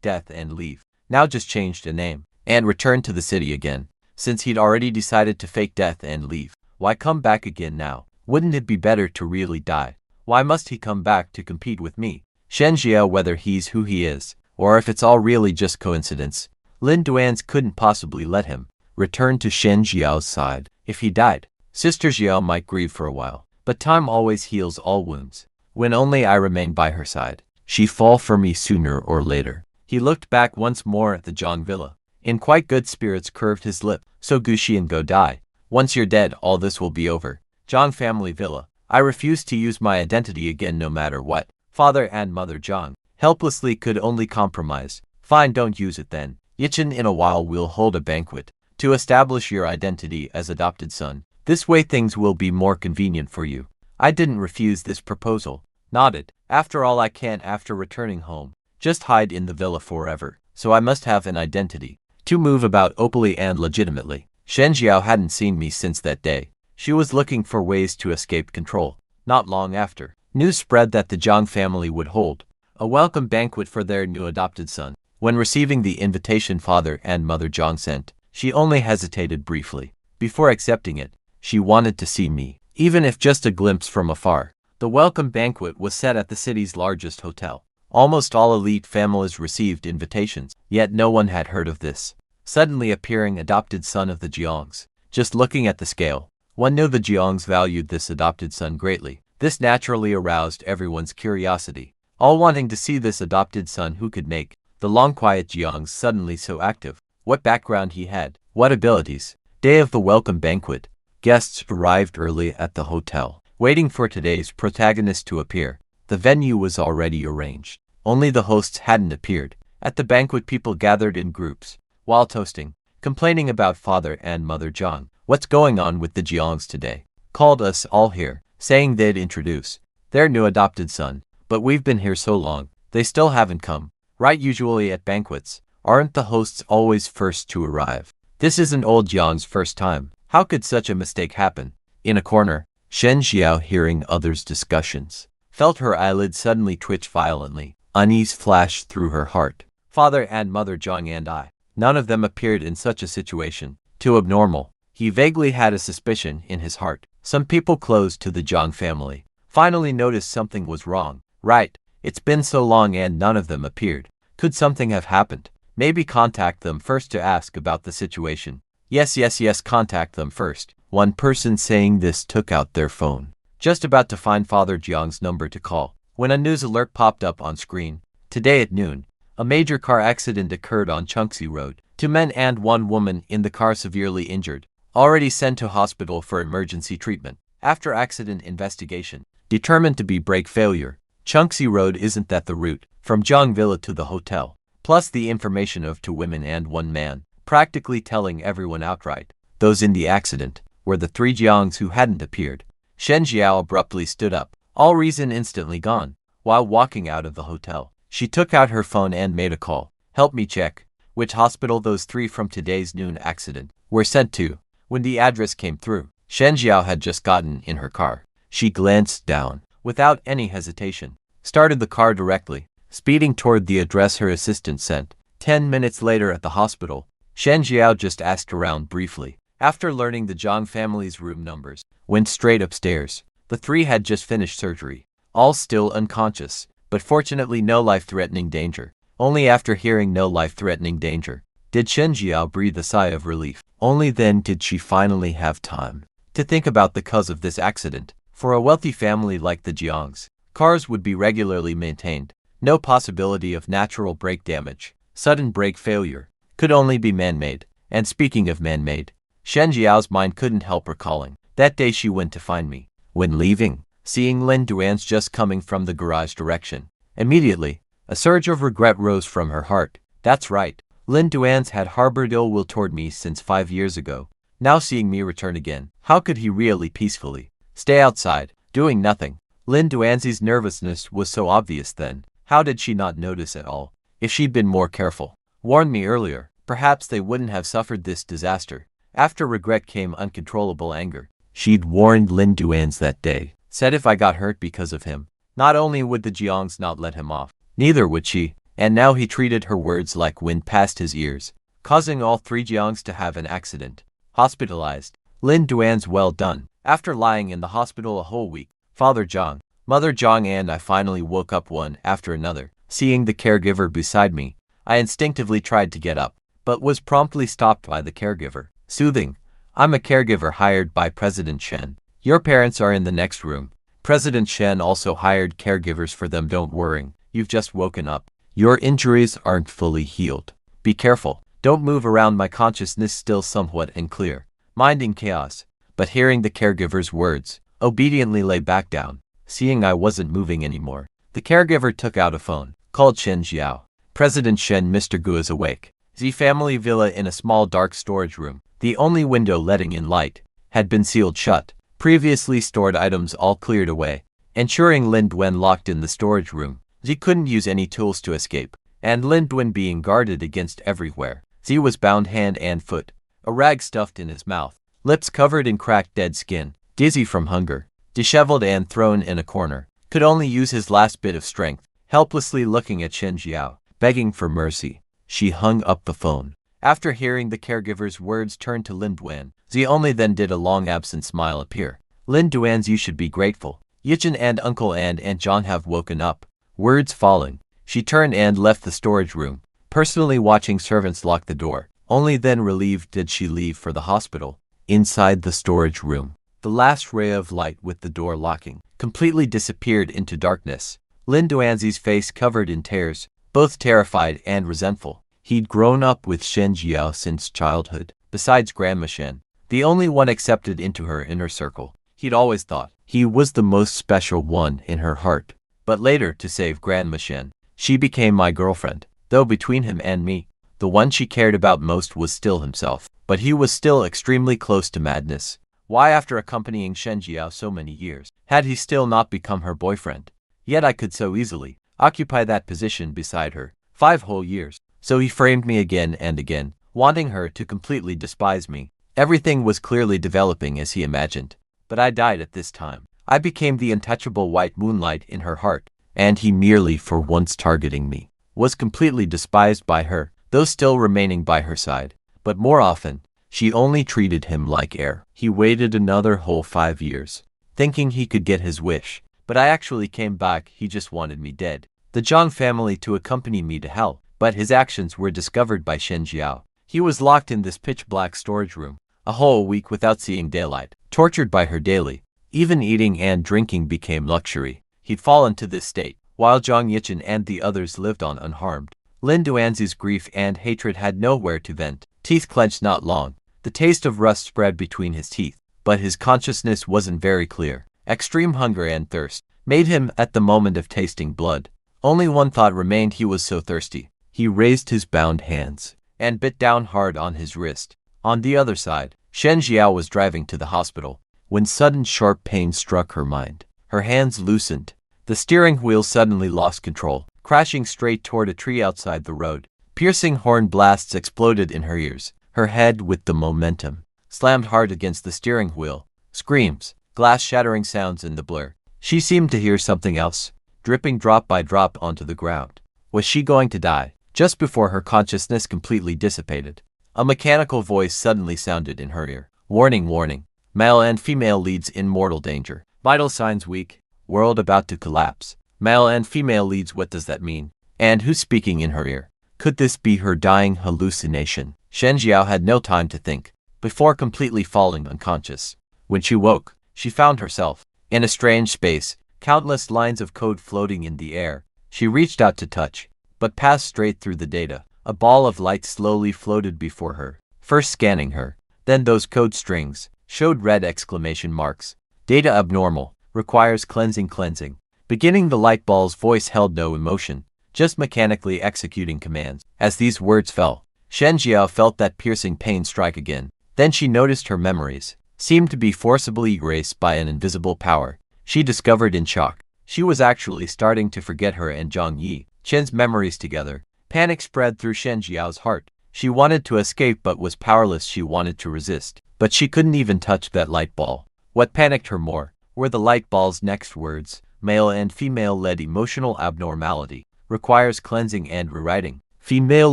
death and leave. Now just changed a name and returned to the city again. Since he'd already decided to fake death and leave, why come back again now? Wouldn't it be better to really die? Why must he come back to compete with me? Shen Jiao, whether he's who he is, or if it's all really just coincidence. Lin Duan's couldn't possibly let him return to Shen Jiao's side. If he died, Sister Jiao might grieve for a while, but time always heals all wounds. When only I remain by her side, she'd fall for me sooner or later. He looked back once more at the Zhang villa. In quite good spirits curved his lip. So Guxian, go die. Once you're dead, all this will be over. Zhang family villa. I refuse to use my identity again no matter what. Father and Mother Zhang helplessly could only compromise. Fine, don't use it then. Yichen, in a while we'll hold a banquet to establish your identity as adopted son. This way things will be more convenient for you. I didn't refuse this proposal. Nodded. After all, I can't, after returning home, just hide in the villa forever. So I must have an identity to move about openly and legitimately. Shen Jiao hadn't seen me since that day. She was looking for ways to escape control. Not long after, news spread that the Zhang family would hold a welcome banquet for their new adopted son. When receiving the invitation Father and Mother Zhang sent, she only hesitated briefly. Before accepting it, she wanted to see me, even if just a glimpse from afar. The welcome banquet was set at the city's largest hotel. Almost all elite families received invitations, yet no one had heard of this suddenly appearing adopted son of the Jiangs. Just looking at the scale, one knew the Jiangs valued this adopted son greatly. This naturally aroused everyone's curiosity, all wanting to see this adopted son who could make the long quiet Jiangs suddenly so active. What background he had, what abilities. Day of the welcome banquet. Guests arrived early at the hotel, waiting for today's protagonist to appear. The venue was already arranged. Only the hosts hadn't appeared. At the banquet, people gathered in groups, while toasting, complaining about Father and Mother Zhang. What's going on with the Jiangs today? Called us all here, saying they'd introduce their new adopted son. But we've been here so long, they still haven't come. Right, usually at banquets, aren't the hosts always first to arrive? This isn't old Jiang's first time. How could such a mistake happen? In a corner, Shen Xiao, hearing others' discussions, felt her eyelids suddenly twitch violently. Unease flashed through her heart. Father and Mother Zhang and I, none of them appeared in such a situation. Too abnormal. He vaguely had a suspicion in his heart. Some people close to the Zhang family finally noticed something was wrong. Right, it's been so long and none of them appeared. Could something have happened? Maybe contact them first to ask about the situation. Yes, contact them first. One person saying this took out their phone, just about to find Father Jiang's number to call, when a news alert popped up on screen. Today at noon, a major car accident occurred on Chengxi Road. 2 men and 1 woman in the car severely injured, already sent to hospital for emergency treatment. After accident investigation, determined to be brake failure. Chengxi Road isn't that the route from Zhang Villa to the hotel, plus the information of 2 women and 1 man, practically telling everyone outright. Those in the accident were the 3 Jiangs who hadn't appeared. Shen Jiao abruptly stood up, all reason instantly gone. While walking out of the hotel, she took out her phone and made a call. Help me check which hospital those 3 from today's noon accident were sent to. When the address came through, Shen Jiao had just gotten in her car. She glanced down, without any hesitation, started the car directly, speeding toward the address her assistant sent. 10 minutes later at the hospital, Shen Jiao just asked around briefly. After learning the Zhang family's room numbers, went straight upstairs. The 3 had just finished surgery, all still unconscious, but fortunately no life-threatening danger. Only after hearing no life-threatening danger did Shen Jiao breathe a sigh of relief. Only then did she finally have time to think about the cause of this accident. For a wealthy family like the Jiangs, cars would be regularly maintained. No possibility of natural brake damage. Sudden brake failure could only be man-made. And speaking of man-made, Shen Jiao's mind couldn't help recalling that day she went to find me. When leaving, seeing Lin Duan's just coming from the garage direction, immediately, a surge of regret rose from her heart. That's right, Lin Duan's had harbored ill will toward me since 5 years ago. Now seeing me return again, how could he really peacefully stay outside, doing nothing? Lin Duan's nervousness was so obvious then. How did she not notice at all? If she'd been more careful, warned me earlier, perhaps they wouldn't have suffered this disaster. After regret came uncontrollable anger. She'd warned Lin Duan's that day, said if I got hurt because of him, not only would the Jiangs not let him off, neither would she. And now he treated her words like wind past his ears, causing all 3 Jiangs to have an accident. Hospitalized. Lin Duan's well done. After lying in the hospital a whole week, Father Zhang Mother Zhang and I finally woke up one after another. Seeing the caregiver beside me, I instinctively tried to get up, but was promptly stopped by the caregiver. Soothing, I'm a caregiver hired by President Shen. Your parents are in the next room. President Shen also hired caregivers for them. Don't worry, you've just woken up. Your injuries aren't fully healed. Be careful. Don't move around. My consciousness still somewhat unclear, minding chaos, but hearing the caregiver's words, obediently lay back down. Seeing I wasn't moving anymore, the caregiver took out a phone, called Chen Jiao. President Shen, Mr. Gu is awake. The family villa in a small dark storage room. The only window letting in light had been sealed shut. Previously stored items all cleared away, ensuring Lin Duan locked in the storage room. Ze couldn't use any tools to escape, and Lin Duan being guarded against everywhere. Ze was bound hand and foot, a rag stuffed in his mouth, lips covered in cracked dead skin, dizzy from hunger, disheveled and thrown in a corner, could only use his last bit of strength, helplessly looking at Shen Jiao, begging for mercy. She hung up the phone. After hearing the caregiver's words turned to Lin Duan, Ze only then did a long absent smile appear. Lin Duan's, you should be grateful. Yichen and Uncle and Aunt John have woken up. Words falling, she turned and left the storage room, personally watching servants lock the door. Only then relieved did she leave for the hospital. Inside the storage room, the last ray of light with the door locking completely disappeared into darkness. Lin Duanzi's face covered in tears, both terrified and resentful. He'd grown up with Shen Jiao since childhood. Besides Grandma Shen, the only one accepted into her inner circle, he'd always thought he was the most special one in her heart. But later, to save Grandma Shen, she became my girlfriend. Though between him and me, the one she cared about most was still himself. But he was still extremely close to madness. Why, after accompanying Shen Jiao so many years, had he still not become her boyfriend? Yet I could so easily occupy that position beside her. 5 whole years. So he framed me again and again, wanting her to completely despise me. Everything was clearly developing as he imagined. But I died at this time. I became the untouchable white moonlight in her heart, and he, merely for once targeting me, was completely despised by her, though still remaining by her side. But more often, she only treated him like air. He waited another whole 5 years, thinking he could get his wish. But I actually came back. He just wanted me dead. The Zhang family to accompany me to hell. But his actions were discovered by Shen Jiao. He was locked in this pitch-black storage room, a whole week without seeing daylight, tortured by her daily. Even eating and drinking became luxury. He'd fallen to this state, while Zhang Yichen and the others lived on unharmed. Lin Duanzi's grief and hatred had nowhere to vent. Teeth clenched not long. The taste of rust spread between his teeth, but his consciousness wasn't very clear. Extreme hunger and thirst made him, at the moment of tasting blood, only one thought remained. He was so thirsty. He raised his bound hands and bit down hard on his wrist. On the other side, Shen Jiao was driving to the hospital when sudden sharp pain struck her mind. Her hands loosened. The steering wheel suddenly lost control, crashing straight toward a tree outside the road. Piercing horn blasts exploded in her ears. Her head, with the momentum, slammed hard against the steering wheel. Screams, glass-shattering sounds in the blur. She seemed to hear something else, dripping drop by drop onto the ground. Was she going to die? Just before her consciousness completely dissipated, a mechanical voice suddenly sounded in her ear. Warning, warning. Male and female leads in mortal danger. Vital signs weak. World about to collapse. Male and female leads, what does that mean? And who's speaking in her ear? Could this be her dying hallucination? Shen Jiao had no time to think, before completely falling unconscious. When she woke, she found herself in a strange space, countless lines of code floating in the air. She reached out to touch, but passed straight through the data. A ball of light slowly floated before her, first scanning her, then those code strings showed red exclamation marks. Data abnormal, requires cleansing. Beginning, the light ball's voice held no emotion, just mechanically executing commands. As these words fell, Shen Jiao felt that piercing pain strike again. Then she noticed her memories seemed to be forcibly erased by an invisible power. She discovered in shock, she was actually starting to forget her and Zhang Yi Chen's memories together. Panic spread through Shen Jiao's heart. She wanted to escape but was powerless. She wanted to resist, but she couldn't even touch that light ball. What panicked her more were the light ball's next words. Male and female led emotional abnormality requires cleansing and rewriting. Female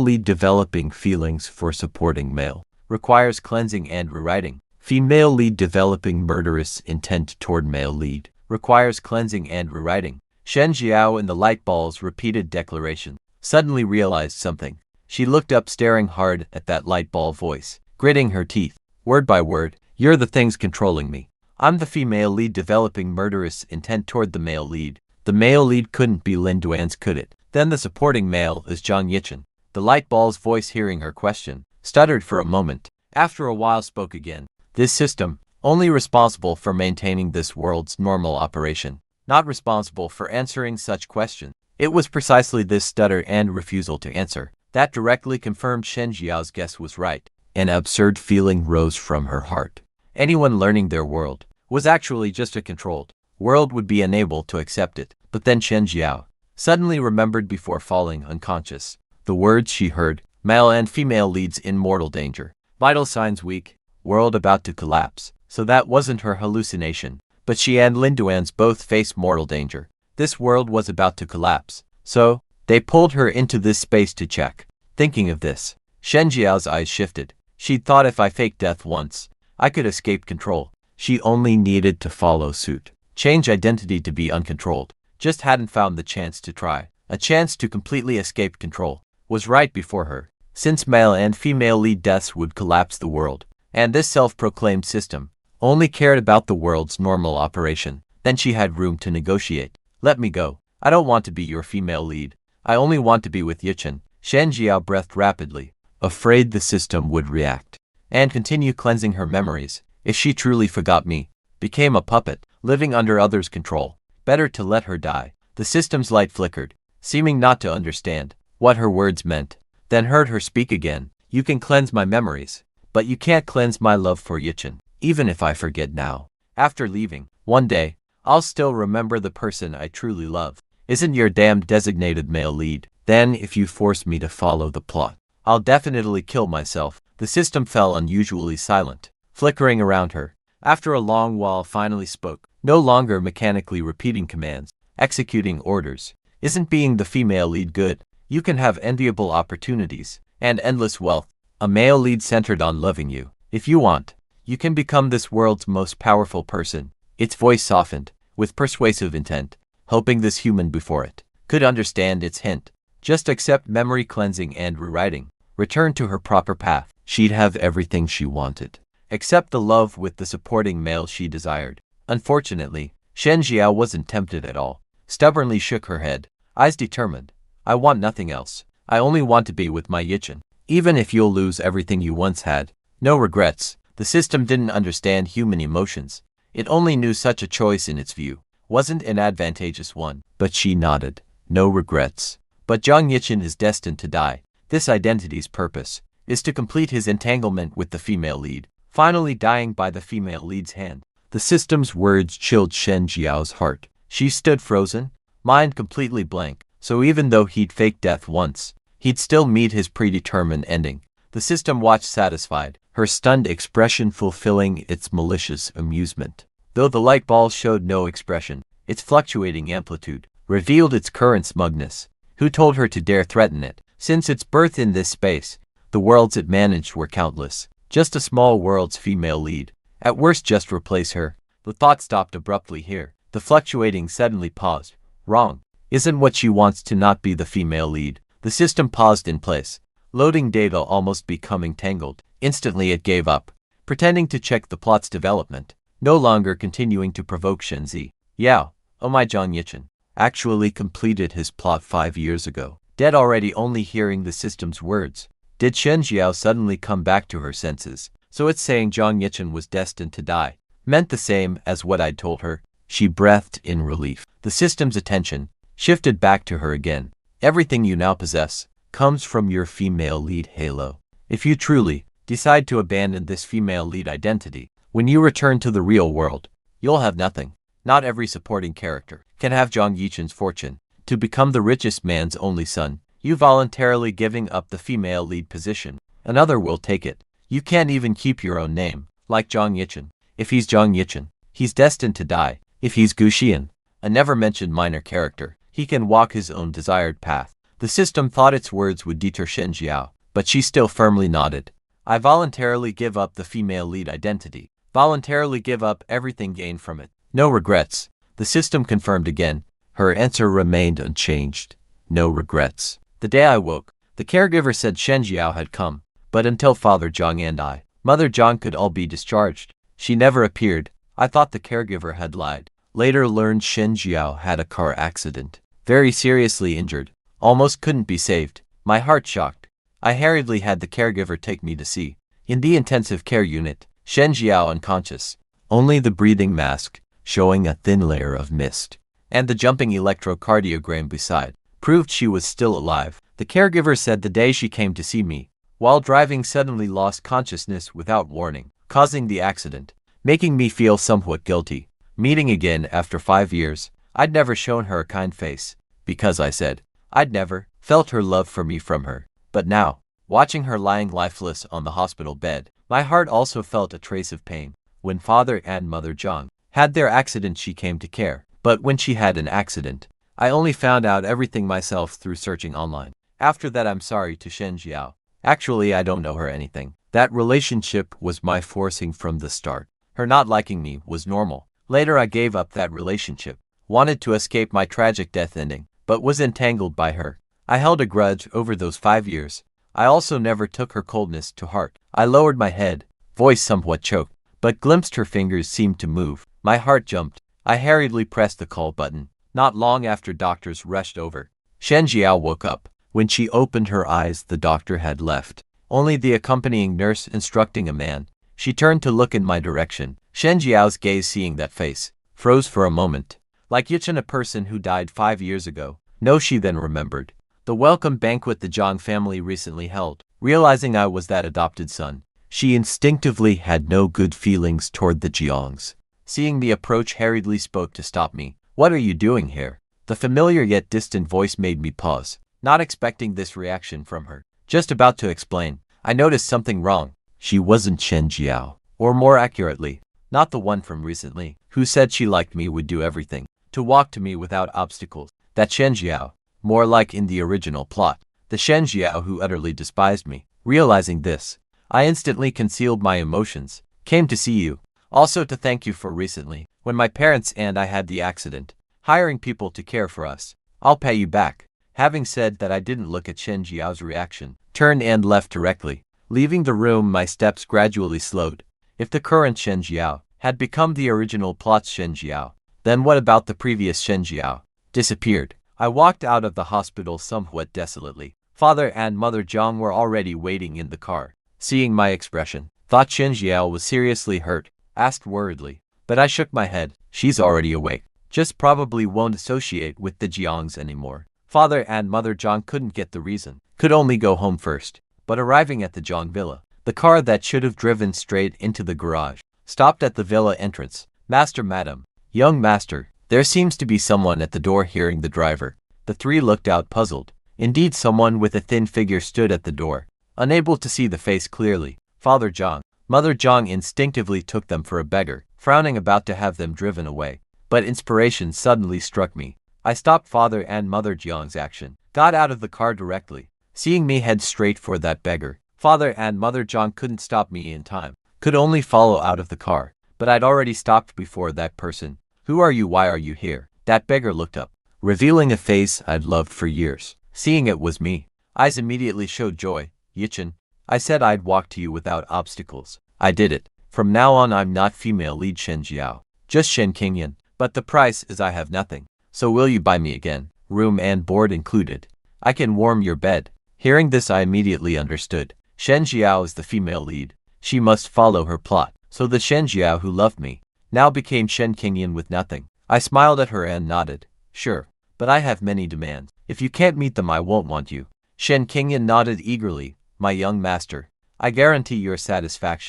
lead developing feelings for supporting male requires cleansing and rewriting. Female lead developing murderous intent toward male lead requires cleansing and rewriting. Shen Jiao in the light ball's repeated declaration suddenly realized something. She looked up, staring hard at that light ball voice, gritting her teeth, word by word. You're the things controlling me. I'm the female lead developing murderous intent toward the male lead. The male lead couldn't be Lin Duan's, could it? Then the supporting male is Zhang Yichen. The light ball's voice, hearing her question, stuttered for a moment. After a while spoke again. This system, only responsible for maintaining this world's normal operation, not responsible for answering such questions. It was precisely this stutter and refusal to answer that directly confirmed Shen Jiao's guess was right. An absurd feeling rose from her heart. Anyone learning their world was actually just a controlled world would be unable to accept it. But then Shen Jiao suddenly remembered, before falling unconscious, the words she heard: male and female leads in mortal danger, vital signs weak, world about to collapse. So that wasn't her hallucination, but she and Lin Duan's both face mortal danger. This world was about to collapse. So they pulled her into this space to check. Thinking of this, Shen Jiao's eyes shifted. She'd thought if I faked death once, I could escape control. She only needed to follow suit, change identity to be uncontrolled. Just hadn't found the chance to try. A chance to completely escape control was right before her. Since male and female lead deaths would collapse the world, and this self-proclaimed system only cared about the world's normal operation, then she had room to negotiate. Let me go. I don't want to be your female lead. I only want to be with Yichen. Shen Jiao breathed rapidly, afraid the system would react and continue cleansing her memories. If she truly forgot me, became a puppet, living under others' control, better to let her die. The system's light flickered, seeming not to understand what her words meant, then heard her speak again. You can cleanse my memories, but you can't cleanse my love for Yichen. Even if I forget now, after leaving, one day, I'll still remember the person I truly love. Isn't your damned designated male lead? Then if you force me to follow the plot, I'll definitely kill myself. The system fell unusually silent, flickering around her. After a long while finally spoke, no longer mechanically repeating commands, executing orders. Isn't being the female lead good? You can have enviable opportunities and endless wealth. A male lead centered on loving you. If you want, you can become this world's most powerful person. Its voice softened, with persuasive intent, hoping this human before it could understand its hint. Just accept memory cleansing and rewriting. Return to her proper path. She'd have everything she wanted, except the love with the supporting male she desired. Unfortunately, Shen Jiao wasn't tempted at all. Stubbornly shook her head, eyes determined. I want nothing else. I only want to be with my Yichen. Even if you'll lose everything you once had, no regrets. The system didn't understand human emotions. It only knew such a choice in its view wasn't an advantageous one. But she nodded. No regrets. But Zhang Yichen is destined to die. This identity's purpose is to complete his entanglement with the female lead, finally dying by the female lead's hand. The system's words chilled Shen Jiao's heart. She stood frozen, mind completely blank. So even though he'd faked death once, he'd still meet his predetermined ending. The system watched satisfied, her stunned expression fulfilling its malicious amusement. Though the light ball showed no expression, its fluctuating amplitude revealed its current smugness. Who told her to dare threaten it? Since its birth in this space, the worlds it managed were countless. Just a small world's female lead. At worst, just replace her. The thought stopped abruptly here. The fluctuating suddenly paused. Wrong. Isn't what she wants to not be the female lead? The system paused in place, loading data almost becoming tangled. Instantly it gave up, pretending to check the plot's development, no longer continuing to provoke Shenzi. Yao, oh my, Zhang Yichen actually completed his plot 5 years ago. Dead already, only hearing the system's words. Did Shen Jiao suddenly come back to her senses? So it's saying Zhang Yichen was destined to die. Meant the same as what I'd told her. She breathed in relief. The system's attention shifted back to her again. Everything you now possess comes from your female lead halo. If you truly decide to abandon this female lead identity, when you return to the real world, you'll have nothing. Not every supporting character can have Zhang Yichen's fortune. To become the richest man's only son, you voluntarily giving up the female lead position. Another will take it. You can't even keep your own name, like Zhang Yichen. If he's Zhang Yichen, he's destined to die. If he's Gu Xian, a never-mentioned minor character, he can walk his own desired path. The system thought its words would deter Shen Jiao, but she still firmly nodded. I voluntarily give up the female lead identity. Voluntarily give up everything gained from it. No regrets. The The system confirmed again. Her answer remained unchanged. No regrets. The day I woke, the caregiver said Shen Jiao had come, but until Father Zhang and Mother Zhang could all be discharged, she never appeared. I thought the caregiver had lied. Later learned Shen Jiao had a car accident. Very seriously injured. Almost couldn't be saved. My heart shocked. I hurriedly had the caregiver take me to see. In the intensive care unit, Shen Jiao unconscious. Only the breathing mask, showing a thin layer of mist, and the jumping electrocardiogram beside, proved she was still alive. The caregiver said the day she came to see me, while driving suddenly lost consciousness without warning, causing the accident, making me feel somewhat guilty. Meeting again after 5 years, I'd never shown her a kind face, because I said, I'd never felt her love for me from her. But now, watching her lying lifeless on the hospital bed, my heart also felt a trace of pain. When Father and Mother Zhang had their accident, she came to care. But when she had an accident, I only found out everything myself through searching online. After that, I'm sorry to Shen Jiao. Actually, I don't know her anything. That relationship was my forcing from the start. Her not liking me was normal. Later, I gave up that relationship. Wanted to escape my tragic death ending, but was entangled by her. I held a grudge over those 5 years. I also never took her coldness to heart. I lowered my head, voice somewhat choked, but glimpsed her fingers seemed to move. My heart jumped. I hurriedly pressed the call button. Not long after, doctors rushed over. Shen Jiao woke up. When she opened her eyes, the doctor had left. Only the accompanying nurse instructing a man. She turned to look in my direction. Shen Jiao's gaze, seeing that face, froze for a moment. Like Yichen, a person who died 5 years ago. No, she then remembered the welcome banquet the Zhang family recently held. Realizing I was that adopted son, she instinctively had no good feelings toward the Jiangs. Seeing me approach, hurriedly spoke to stop me. What are you doing here? The familiar yet distant voice made me pause, not expecting this reaction from her. Just about to explain, I noticed something wrong. She wasn't Shen Jiao, or more accurately, not the one from recently, who said she liked me, would do everything to walk to me without obstacles. That Shen Jiao, more like in the original plot, the Shen Jiao who utterly despised me. Realizing this, I instantly concealed my emotions. Came to see you, also to thank you for recently, when my parents and I had the accident, hiring people to care for us. I'll pay you back. Having said that, I didn't look at Shen Jiao's reaction, turned and left directly. Leaving the room, my steps gradually slowed. If the current Shen Jiao had become the original plot's Shen Jiao, then what about the previous Shen Jiao? Disappeared. I walked out of the hospital somewhat desolately. Father and Mother Zhang were already waiting in the car. Seeing my expression, thought Shen Jiao was seriously hurt, asked worriedly. But I shook my head. She's already awake. Just probably won't associate with the Jiangs anymore. Father and Mother Zhang couldn't get the reason. Could only go home first. But arriving at the Zhang villa, the car that should have driven straight into the garage stopped at the villa entrance. Master, madam, young master, there seems to be someone at the door. Hearing the driver, the three looked out puzzled. Indeed, someone with a thin figure stood at the door, unable to see the face clearly. Father Zhang, Mother Zhang instinctively took them for a beggar, frowning, about to have them driven away. But inspiration suddenly struck me. I stopped Father and Mother Zhang's action, got out of the car directly. Seeing me head straight for that beggar, Father and Mother Zhang couldn't stop me in time, could only follow out of the car. But I'd already stopped before that person. Who are you? Why are you here? That beggar looked up, revealing a face I'd loved for years. Seeing it was me, eyes immediately showed joy. Yichen, I said I'd walk to you without obstacles. I did it. From now on, I'm not female lead Shen Jiao, just Shen Qingyan. But the price is I have nothing. So will you buy me again? Room and board included. I can warm your bed. Hearing this, I immediately understood. Shen Jiao is the female lead. She must follow her plot. So the Shen Jiao who loved me now became Shen Qingyan with nothing. I smiled at her and nodded. Sure, but I have many demands. If you can't meet them, I won't want you. Shen Qingyan nodded eagerly. My young master, I guarantee your satisfaction.